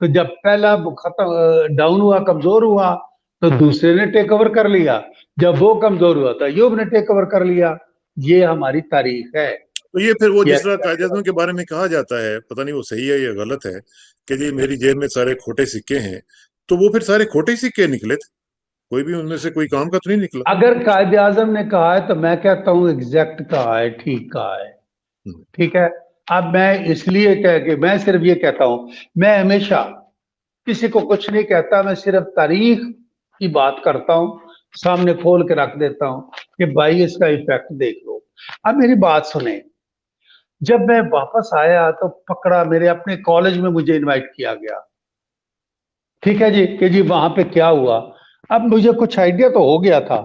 तो जब पहला खत्म डाउन हुआ, कमजोर हुआ, तो दूसरे ने टेक ओवर कर लिया। जब वो कमजोर हुआ तो अयूब ने टेक ओवर कर लिया। ये हमारी तारीख है। तो ये फिर वो ये जिस तरह कायदे आज़म के बारे में कहा जाता है, पता नहीं वो सही है या गलत है, कि जी मेरी जेब में सारे खोटे सिक्के हैं, तो वो फिर सारे खोटे सिक्के निकले थे, कोई भी उनमें से कोई काम का तो नहीं निकला। अगर कायदे आजम ने कहा है तो मैं कहता हूं एग्जैक्ट कहा है, ठीक कहा है। ठीक है। अब मैं इसलिए कह के मैं सिर्फ ये कहता हूं, मैं हमेशा किसी को कुछ नहीं कहता, मैं सिर्फ तारीख की बात करता हूं, सामने खोल के रख देता हूं कि भाई इसका इफेक्ट देख लो। अब मेरी बात सुने। जब मैं वापस आया तो पकड़ा, मेरे अपने कॉलेज में मुझे इनवाइट किया गया। ठीक है जी, कि जी वहां पे क्या हुआ। अब मुझे कुछ आइडिया तो हो गया था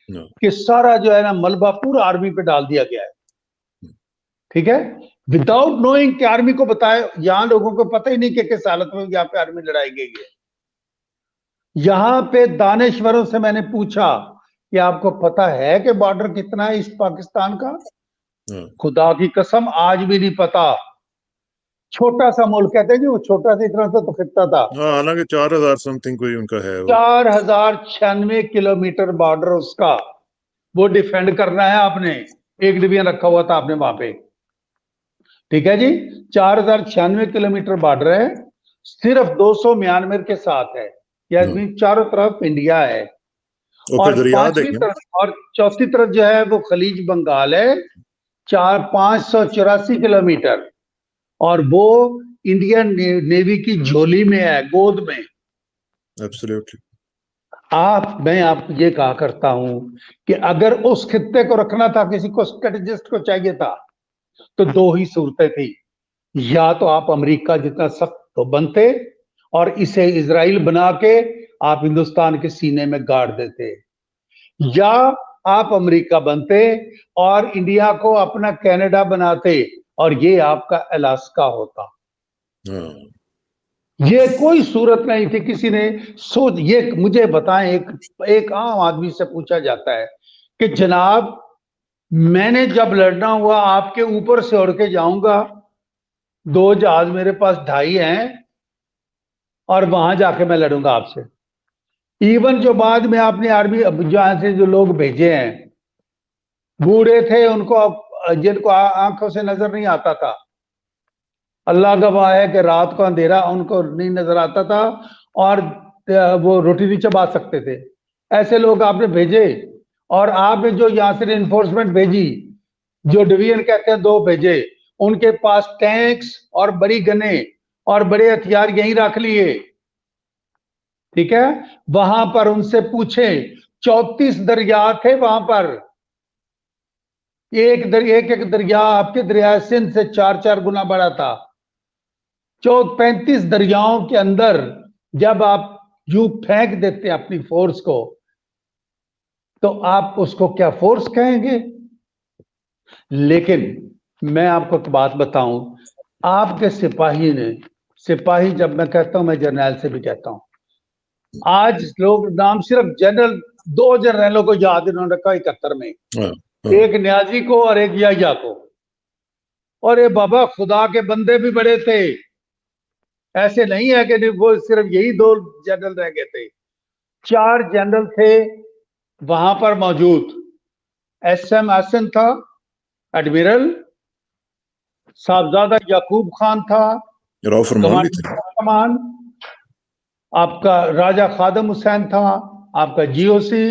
कि सारा जो है ना मलबा पूरा आर्मी पे डाल दिया गया है। ठीक है, विदाउट नोइंग कि आर्मी को बताए, यहां लोगों को पता ही नहीं कि किस हालत में यहाँ पे आर्मी लड़ाई गई है। यहां पे दानेश्वरों से मैंने पूछा कि आपको पता है कि बॉर्डर कितना है इस पाकिस्तान का? खुदा की कसम आज भी नहीं पता। छोटा सा मुल्क, कहते हैं कि वो छोटा सा इतना सा तो खिता था। हाँ, हालांकि 4000 समथिंग कोई उनका है वो। 4096 किलोमीटर बॉर्डर उसका, वो डिफेंड करना है आपने। एक डिवीजन रखा हुआ था आपने वहां पे। ठीक है जी, 4096 किलोमीटर बॉर्डर है। सिर्फ 200 म्यांमार के साथ है, यानी चारों तरफ इंडिया है। और फिर और दरिया पांचवी देखें। तरफ और चौथी तरफ जो है वो खलीज बंगाल है, 584 किलोमीटर। और वो इंडियन नेवी की झोली में है, गोद में। एब्सोल्युटली। मैं आपको ये कहा करता हूं कि अगर उस खित्ते को रखना था, किसी को स्ट्रेटेजिस्ट को चाहिए था, तो दो ही सूरतें थी। या तो आप अमेरिका जितना सख्त तो बनते और इसे इजराइल बना के आप हिंदुस्तान के सीने में गाड़ देते, या आप अमेरिका बनते और इंडिया को अपना कनाडा बनाते और ये आपका अलास्का होता। ये कोई सूरत नहीं थी। किसी ने सोच, ये मुझे बताएं, एक आम आदमी से पूछा जाता है कि जनाब मैंने जब लड़ना हुआ आपके ऊपर से उड़ के जाऊंगा, 2 जहाज मेरे पास, 2.5 हैं, और वहां जाके मैं लड़ूंगा आपसे। इवन जो बाद में आपने आर्मी जहां से जो लोग भेजे हैं, बूढ़े थे, उनको जिनको आंखों से नजर नहीं आता था, अल्लाह गवाह है कि रात को अंधेरा उनको नहीं नजर आता था, और वो रोटी नहीं चबा सकते थे, ऐसे लोग आपने भेजे। और आपने जो यहां से इन्फोर्समेंट भेजी, जो डिवीजन कहते हैं 2 भेजे, उनके पास टैंक्स और बड़ी गने और बड़े हथियार यहीं रख लिए। ठीक है, वहां पर उनसे पूछे, 34 दरिया थे वहां पर। एक दरिया आपके दरिया सिंध से 4-4 गुना बड़ा था। 35 दरियाओं के अंदर जब आप यूं फेंक देते अपनी फोर्स को, तो आप उसको क्या फोर्स कहेंगे? लेकिन मैं आपको एक बात बताऊं, आपके सिपाही, जब मैं कहता हूं, मैं जर्नैल से भी कहता हूं, आज लोग नाम सिर्फ जनरल, 2 जनरलों को याद इन्होंने रखा 71 में, एक न्याजी को और एक याहिया को। और ये बाबा खुदा के बंदे भी बड़े थे, ऐसे नहीं है कि वो सिर्फ यही 2 जनरल रह गए थे, 4 जनरल थे वहां पर मौजूद। एसएम हसन था एडमिरल, साहबजादा याकूब खान था रऊफ फरमान भी थे। कमान, आपका राजा खादम हुसैन था, आपका जीओसी,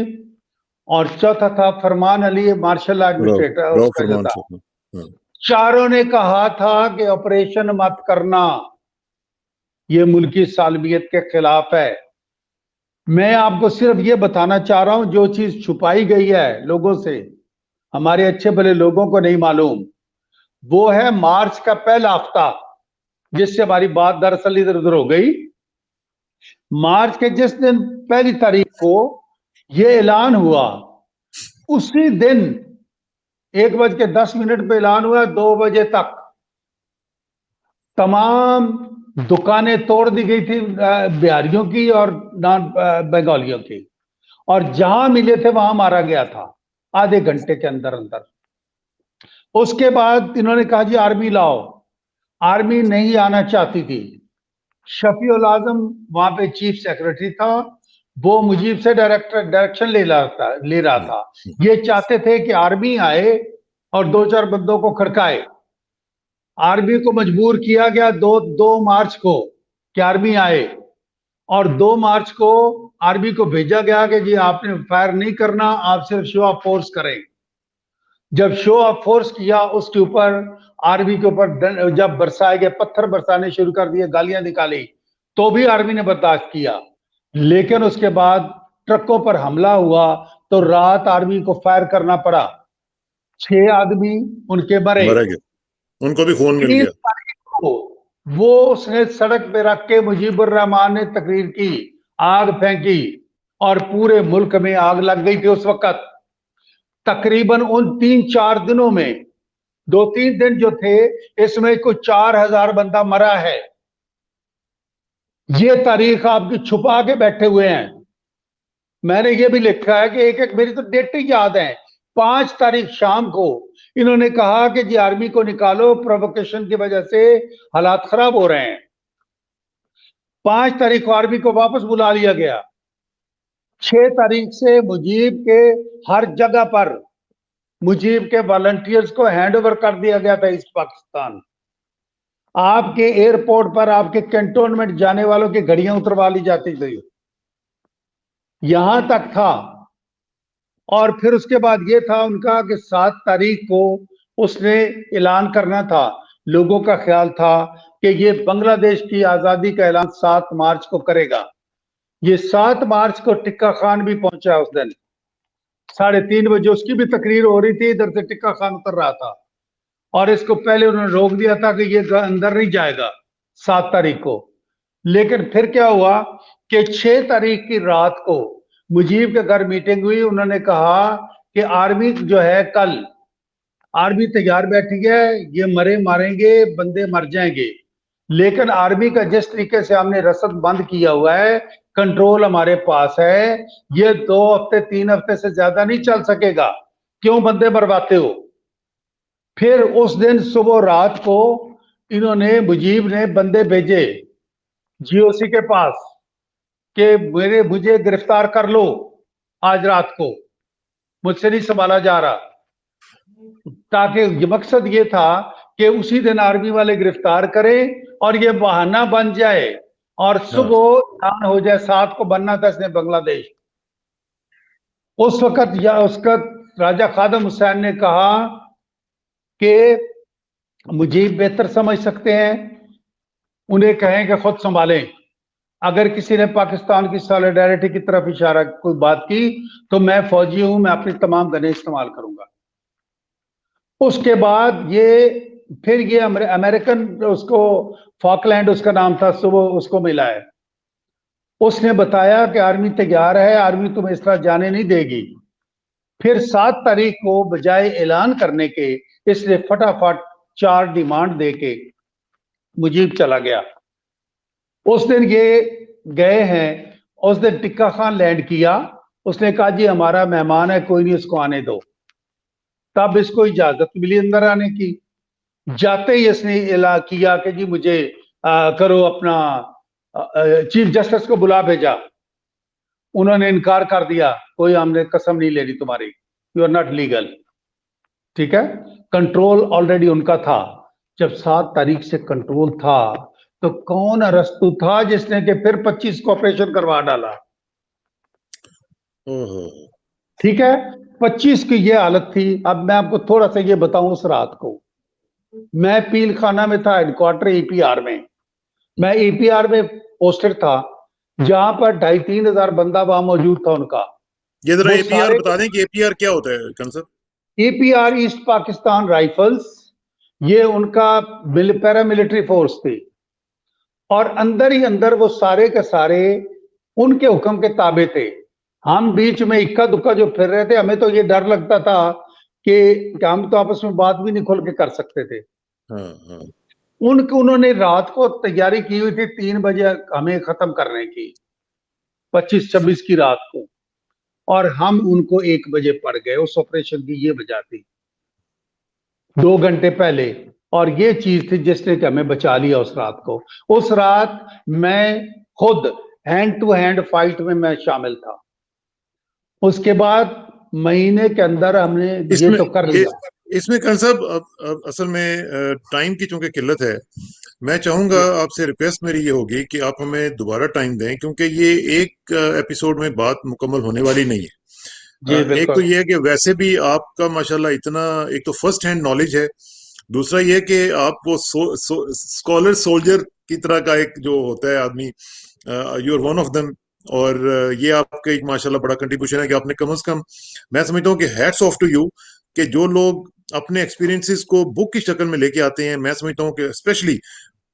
और चौथा था फरमान अली मार्शल एडमिनिस्ट्रेटर रऊफ उसका जो फरमान था। थे। हाँ। चारों ने कहा था कि ऑपरेशन मत करना, ये मुल्की सालमियत के खिलाफ है। मैं आपको सिर्फ ये बताना चाह रहा हूं, जो चीज छुपाई गई है लोगों से, हमारे अच्छे भले लोगों को नहीं मालूम, वो है मार्च का पहला हफ्ता, जिससे हमारी बात दरअसल इधर उधर हो गई। मार्च के जिस दिन पहली तारीख को ये ऐलान हुआ, उसी दिन 1:10 पे ऐलान हुआ, 2 बजे तक तमाम दुकानें तोड़ दी गई थी बिहारियों की और नॉन बंगालियों की, और जहां मिले थे वहां मारा गया था आधे घंटे के अंदर अंदर। उसके बाद इन्होंने कहा जी आर्मी लाओ, आर्मी नहीं आना चाहती थी। शफीउल आजम वहां पे चीफ सेक्रेटरी था, वो मुजीब से डायरेक्शन ले रहा था। ये चाहते थे कि आर्मी आए और 2-4 बंदों को खड़काए। आर्मी को मजबूर किया गया 2 मार्च को कि आर्मी आए, और 2 मार्च को आर्मी को भेजा गया कि जी आपने फायर नहीं करना, आप सिर्फ शो ऑफ फोर्स करें। जब शो ऑफ फोर्स किया, उसके ऊपर आर्मी के ऊपर जब बरसाए गए, पत्थर बरसाने शुरू कर दिए, गालियां निकाली, तो भी आर्मी ने बर्दाश्त किया। लेकिन उसके बाद ट्रकों पर हमला हुआ तो रात आर्मी को फायर करना पड़ा। 6 आदमी उनके मरे। मर गए, उनको भी खून मिल 3 गया। तारीख को वो उसने सड़क पे रख के मुजीबुर रहमान ने तकरीर की, आग फेंकी, और पूरे मुल्क में आग लग गई थी उस वक्त। तकरीबन उन 3-4 दिनों में, 2-3 दिन जो थे, इसमें कुछ 4,000 बंदा मरा है। ये तारीख आपकी छुपा के बैठे हुए हैं। मैंने ये भी लिखा है कि एक एक मेरी तो डेट ही याद है। 5 तारीख शाम को इन्होंने कहा कि जी आर्मी को निकालो, प्रोवोकेशन की वजह से हालात खराब हो रहे हैं। 5 तारीख को आर्मी को वापस बुला लिया गया। 6 तारीख से मुजीब के हर जगह पर मुजीब के वॉलंटियर्स को हैंड ओवर कर दिया गया था ईस्ट पाकिस्तान। आपके एयरपोर्ट पर आपके कैंटोनमेंट जाने वालों की घड़ियां उतरवा ली जाती थी, यहां तक था। और फिर उसके बाद ये था उनका कि 7 तारीख को उसने ऐलान करना था। लोगों का ख्याल था कि ये बांग्लादेश की आजादी का ऐलान 7 मार्च को करेगा। ये 7 मार्च को टिक्का खान भी पहुंचा उस दिन 3:30 बजे, उसकी भी तकरीर हो रही थी, इधर से टिक्का खान उतर रहा था, और इसको पहले उन्होंने रोक दिया था कि ये अंदर नहीं जाएगा 7 तारीख को। लेकिन फिर क्या हुआ कि 6 तारीख की रात को मुजीब के घर मीटिंग हुई। उन्होंने कहा कि आर्मी जो है, कल आर्मी तैयार बैठी है, ये मरे मारेंगे, बंदे मर जाएंगे, लेकिन आर्मी का जिस तरीके से हमने रसद बंद किया हुआ है, कंट्रोल हमारे पास है, ये 2 हफ्ते 3 हफ्ते से ज्यादा नहीं चल सकेगा, क्यों बंदे मरवाते हो। फिर उस दिन सुबह रात को इन्होंने, मुजीब ने बंदे भेजे जीओसी के पास कि मुझे गिरफ्तार कर लो आज रात को, मुझसे नहीं संभाला जा रहा। ताकि मकसद ये था कि उसी दिन आर्मी वाले गिरफ्तार करें और ये बहाना बन जाए, और सुबह ऐलान हो जाए। 7 को बनना था इसने बांग्लादेश। उस वक्त राजा खादम हुसैन ने कहा कि मुजीब बेहतर समझ सकते हैं, उन्हें कहें कि खुद संभालें। अगर किसी ने पाकिस्तान की सॉलिडारिटी की तरफ इशारा कोई बात की तो मैं फौजी हूं, मैं अपनी तमाम गनें इस्तेमाल करूंगा। उसके बाद ये अमेरिकन, उसको फॉकलैंड उसका नाम था, सुबह उसको मिला है। उसने बताया कि आर्मी तैयार है, आर्मी तुम्हें इस तरह जाने नहीं देगी। फिर 7 तारीख को बजाय ऐलान करने के, इसने फटाफट 4 डिमांड दे के मुजीब चला गया। उस दिन ये गए हैं, उस दिन टिक्का खान लैंड किया। उसने कहा जी हमारा मेहमान है, कोई नहीं उसको आने दो। तब इसको इजाजत मिली अंदर आने की। जाते ही इसने ऐलान किया कि जी मुझे करो, अपना चीफ जस्टिस को बुला भेजा। उन्होंने इनकार कर दिया, कोई हमने कसम नहीं लेनी तुम्हारी, यू आर नॉट लीगल। ठीक है, कंट्रोल ऑलरेडी उनका था। जब 7 तारीख से कंट्रोल था तो कौन अरस्तु था जिसने कि फिर 25 को ऑपरेशन करवा डाला? ठीक है, 25 की ये हालत थी। अब मैं आपको थोड़ा सा ये बताऊं, उस रात को मैं पील खाना में था, हेडक्वार्टर एपीआर में। मैं एपीआर में पोस्टेड था, जहां पर 2,500-3,000 बंदा वहां मौजूद था उनका। ये जरा वो एपीआर सारे बता दें कि एपीआर क्या होता है कंसर? एपीआर ईस्ट पाकिस्तान राइफल्स, ये उनका पैरामिलिट्री फोर्स थी। और अंदर ही अंदर वो सारे के सारे उनके हुक्म के ताबे थे। हम बीच में इक्का दुक्का जो फिर रहे थे, हमें तो ये डर लगता था कि हम तो आपस में बात भी नहीं खोल के कर सकते थे। हाँ हाँ। उन्होंने रात को तैयारी की हुई थी 3 बजे हमें खत्म करने की, 25-26 की रात को। और हम उनको 1 बजे पड़ गए। उस ऑपरेशन की ये वजह थी, 2 घंटे पहले। और ये चीज थी जिसने कि हमें बचा लिया उस रात को। उस रात मैं खुद हैंड टू हैंड फाइट में मैं शामिल था। उसके बाद महीने के अंदर हमने ये इसमें तो कर लिया। इसमें कर्ण साहब अब असल में टाइम की चूंकि किल्लत है, मैं चाहूंगा आपसे, रिक्वेस्ट मेरी ये होगी कि आप हमें दोबारा टाइम दें, क्योंकि ये एक एपिसोड में बात मुकम्मल होने वाली नहीं है। जी एक तो बिल्कुल। ये है कि वैसे भी आपका माशाल्लाह इतना, एक तो फर्स्ट हैंड नॉलेज है, दूसरा ये कि आप वो स्कॉलर सोल्जर की तरह का एक जो होता है आदमी, you are one of them. और ये आपका एक माशाल्लाह बड़ा कंट्रीब्यूशन है कि आपने कम से कम, मैं समझता हूँ कि हैट्स ऑफ टू यू, कि जो लोग अपने एक्सपीरियंसेस को बुक की शक्ल में लेके आते हैं, मैं समझता हूँ कि specially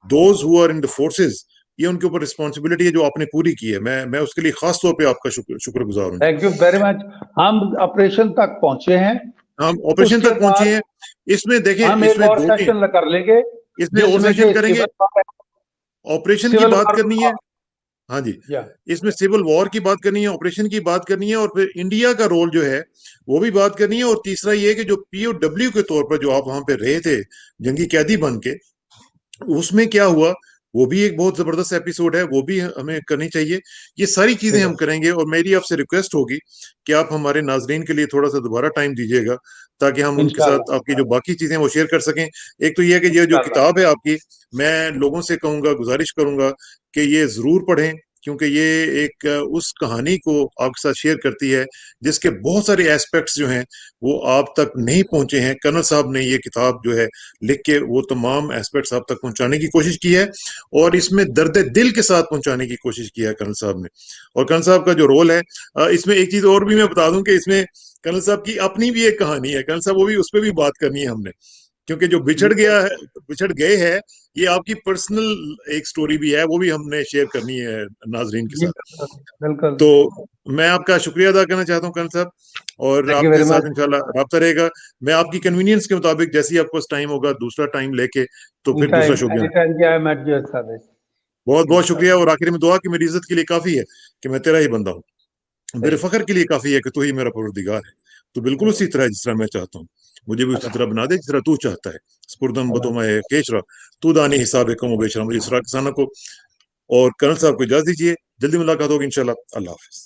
those who are in the forces, ये उनके ऊपर रिस्पॉन्सिबिलिटी है जो आपने पूरी की है। मैं उसके लिए खास तौर पे आपका शुक्रगुजार हूँ जी। Thank you very much. हम ऑपरेशन तक पहुंचे हैं। हम ऑपरेशन उसके तक पहुंचे बाद हैं। इसमें देखें, हम एक इसमें और दो तीन, सेशन कर लेंगे, इसमें और जिसमें सेशन कि करेंगे, ऑपरेशन की सिविल बात वार करनी है। हाँ जी, या इसमें सिविल वॉर की बात करनी है, ऑपरेशन की बात करनी है, और फिर इंडिया का रोल जो है वो भी बात करनी है। और तीसरा ये कि जो पीओडब्ल्यू के तौर पर जो आप वहां पे रहे थे जंगी कैदी बन के, उसमें क्या हुआ, वो भी एक बहुत जबरदस्त एपिसोड है, वो भी हमें करनी चाहिए। ये सारी चीजें ठीक हम है करेंगे। और मेरी आपसे रिक्वेस्ट होगी कि आप हमारे नाजरीन के लिए थोड़ा सा दोबारा टाइम दीजिएगा, ताकि हम उनके साथ इंशाल्लाह। आपकी जो बाकी चीजें वो शेयर कर सकें। एक तो ये है कि ये जो इंशाल्लाह किताब है आपकी, मैं लोगों से कहूंगा, गुजारिश करूंगा कि ये जरूर पढ़ें, क्योंकि ये एक उस कहानी को आपके साथ शेयर करती है जिसके बहुत सारे एस्पेक्ट्स जो हैं वो आप तक नहीं पहुंचे हैं। कर्नल साहब ने ये किताब जो है लिख के वो तमाम एस्पेक्ट्स आप तक पहुंचाने की कोशिश की है, और इसमें दर्द दिल के साथ पहुंचाने की कोशिश की है कर्नल साहब ने। और कर्नल साहब का जो रोल है, इसमें एक चीज और भी मैं बता दूं कि इसमें कर्नल साहब की अपनी भी एक कहानी है। कर्नल साहब, वो भी, उस पर भी बात करनी है हमने, क्योंकि जो बिछड़ गया है, बिछड़ गए हैं, ये आपकी पर्सनल एक स्टोरी भी है, वो भी हमने शेयर करनी है नाजरीन के जी साथ। बिल्कुल बिल्कुल। तो मैं आपका शुक्रिया अदा करना चाहता हूँ कर्नल साहब, और थैंक यू आपके वेरी साथ मच। इंशाल्लाह रब्ता रहेगा। मैं आपकी कन्वीनियंस के मुताबिक, जैसे ही आपको टाइम होगा, दूसरा टाइम लेके तो फिर दूसरा शो एनी ज्वाइन। टाइम की I am at your service. बहुत बहुत शुक्रिया। इंशाल्लाह। और आखिर में दुआ कि मेरी इज्जत के लिए काफी है कि मैं तेरा ही बंदा हूँ, मेरे सही। फखर के लिए काफी है कि तू ही मेरा परवरदिगार है। तो बिल्कुल उसी तरह जिस तरह मैं चाहता हूँ, मुझे भी उसी तरह बना दे जिस तरह तू चाहता है। स्पुरदम बतुमा केशरा, तू दानी हिसाब कम बेशरा, मुझे इसरा किसाना को और कर्नल साहब को इजाजत दीजिए। जल्दी मुलाकात होगी इंशाल्लाह। अल्लाह हाफिज।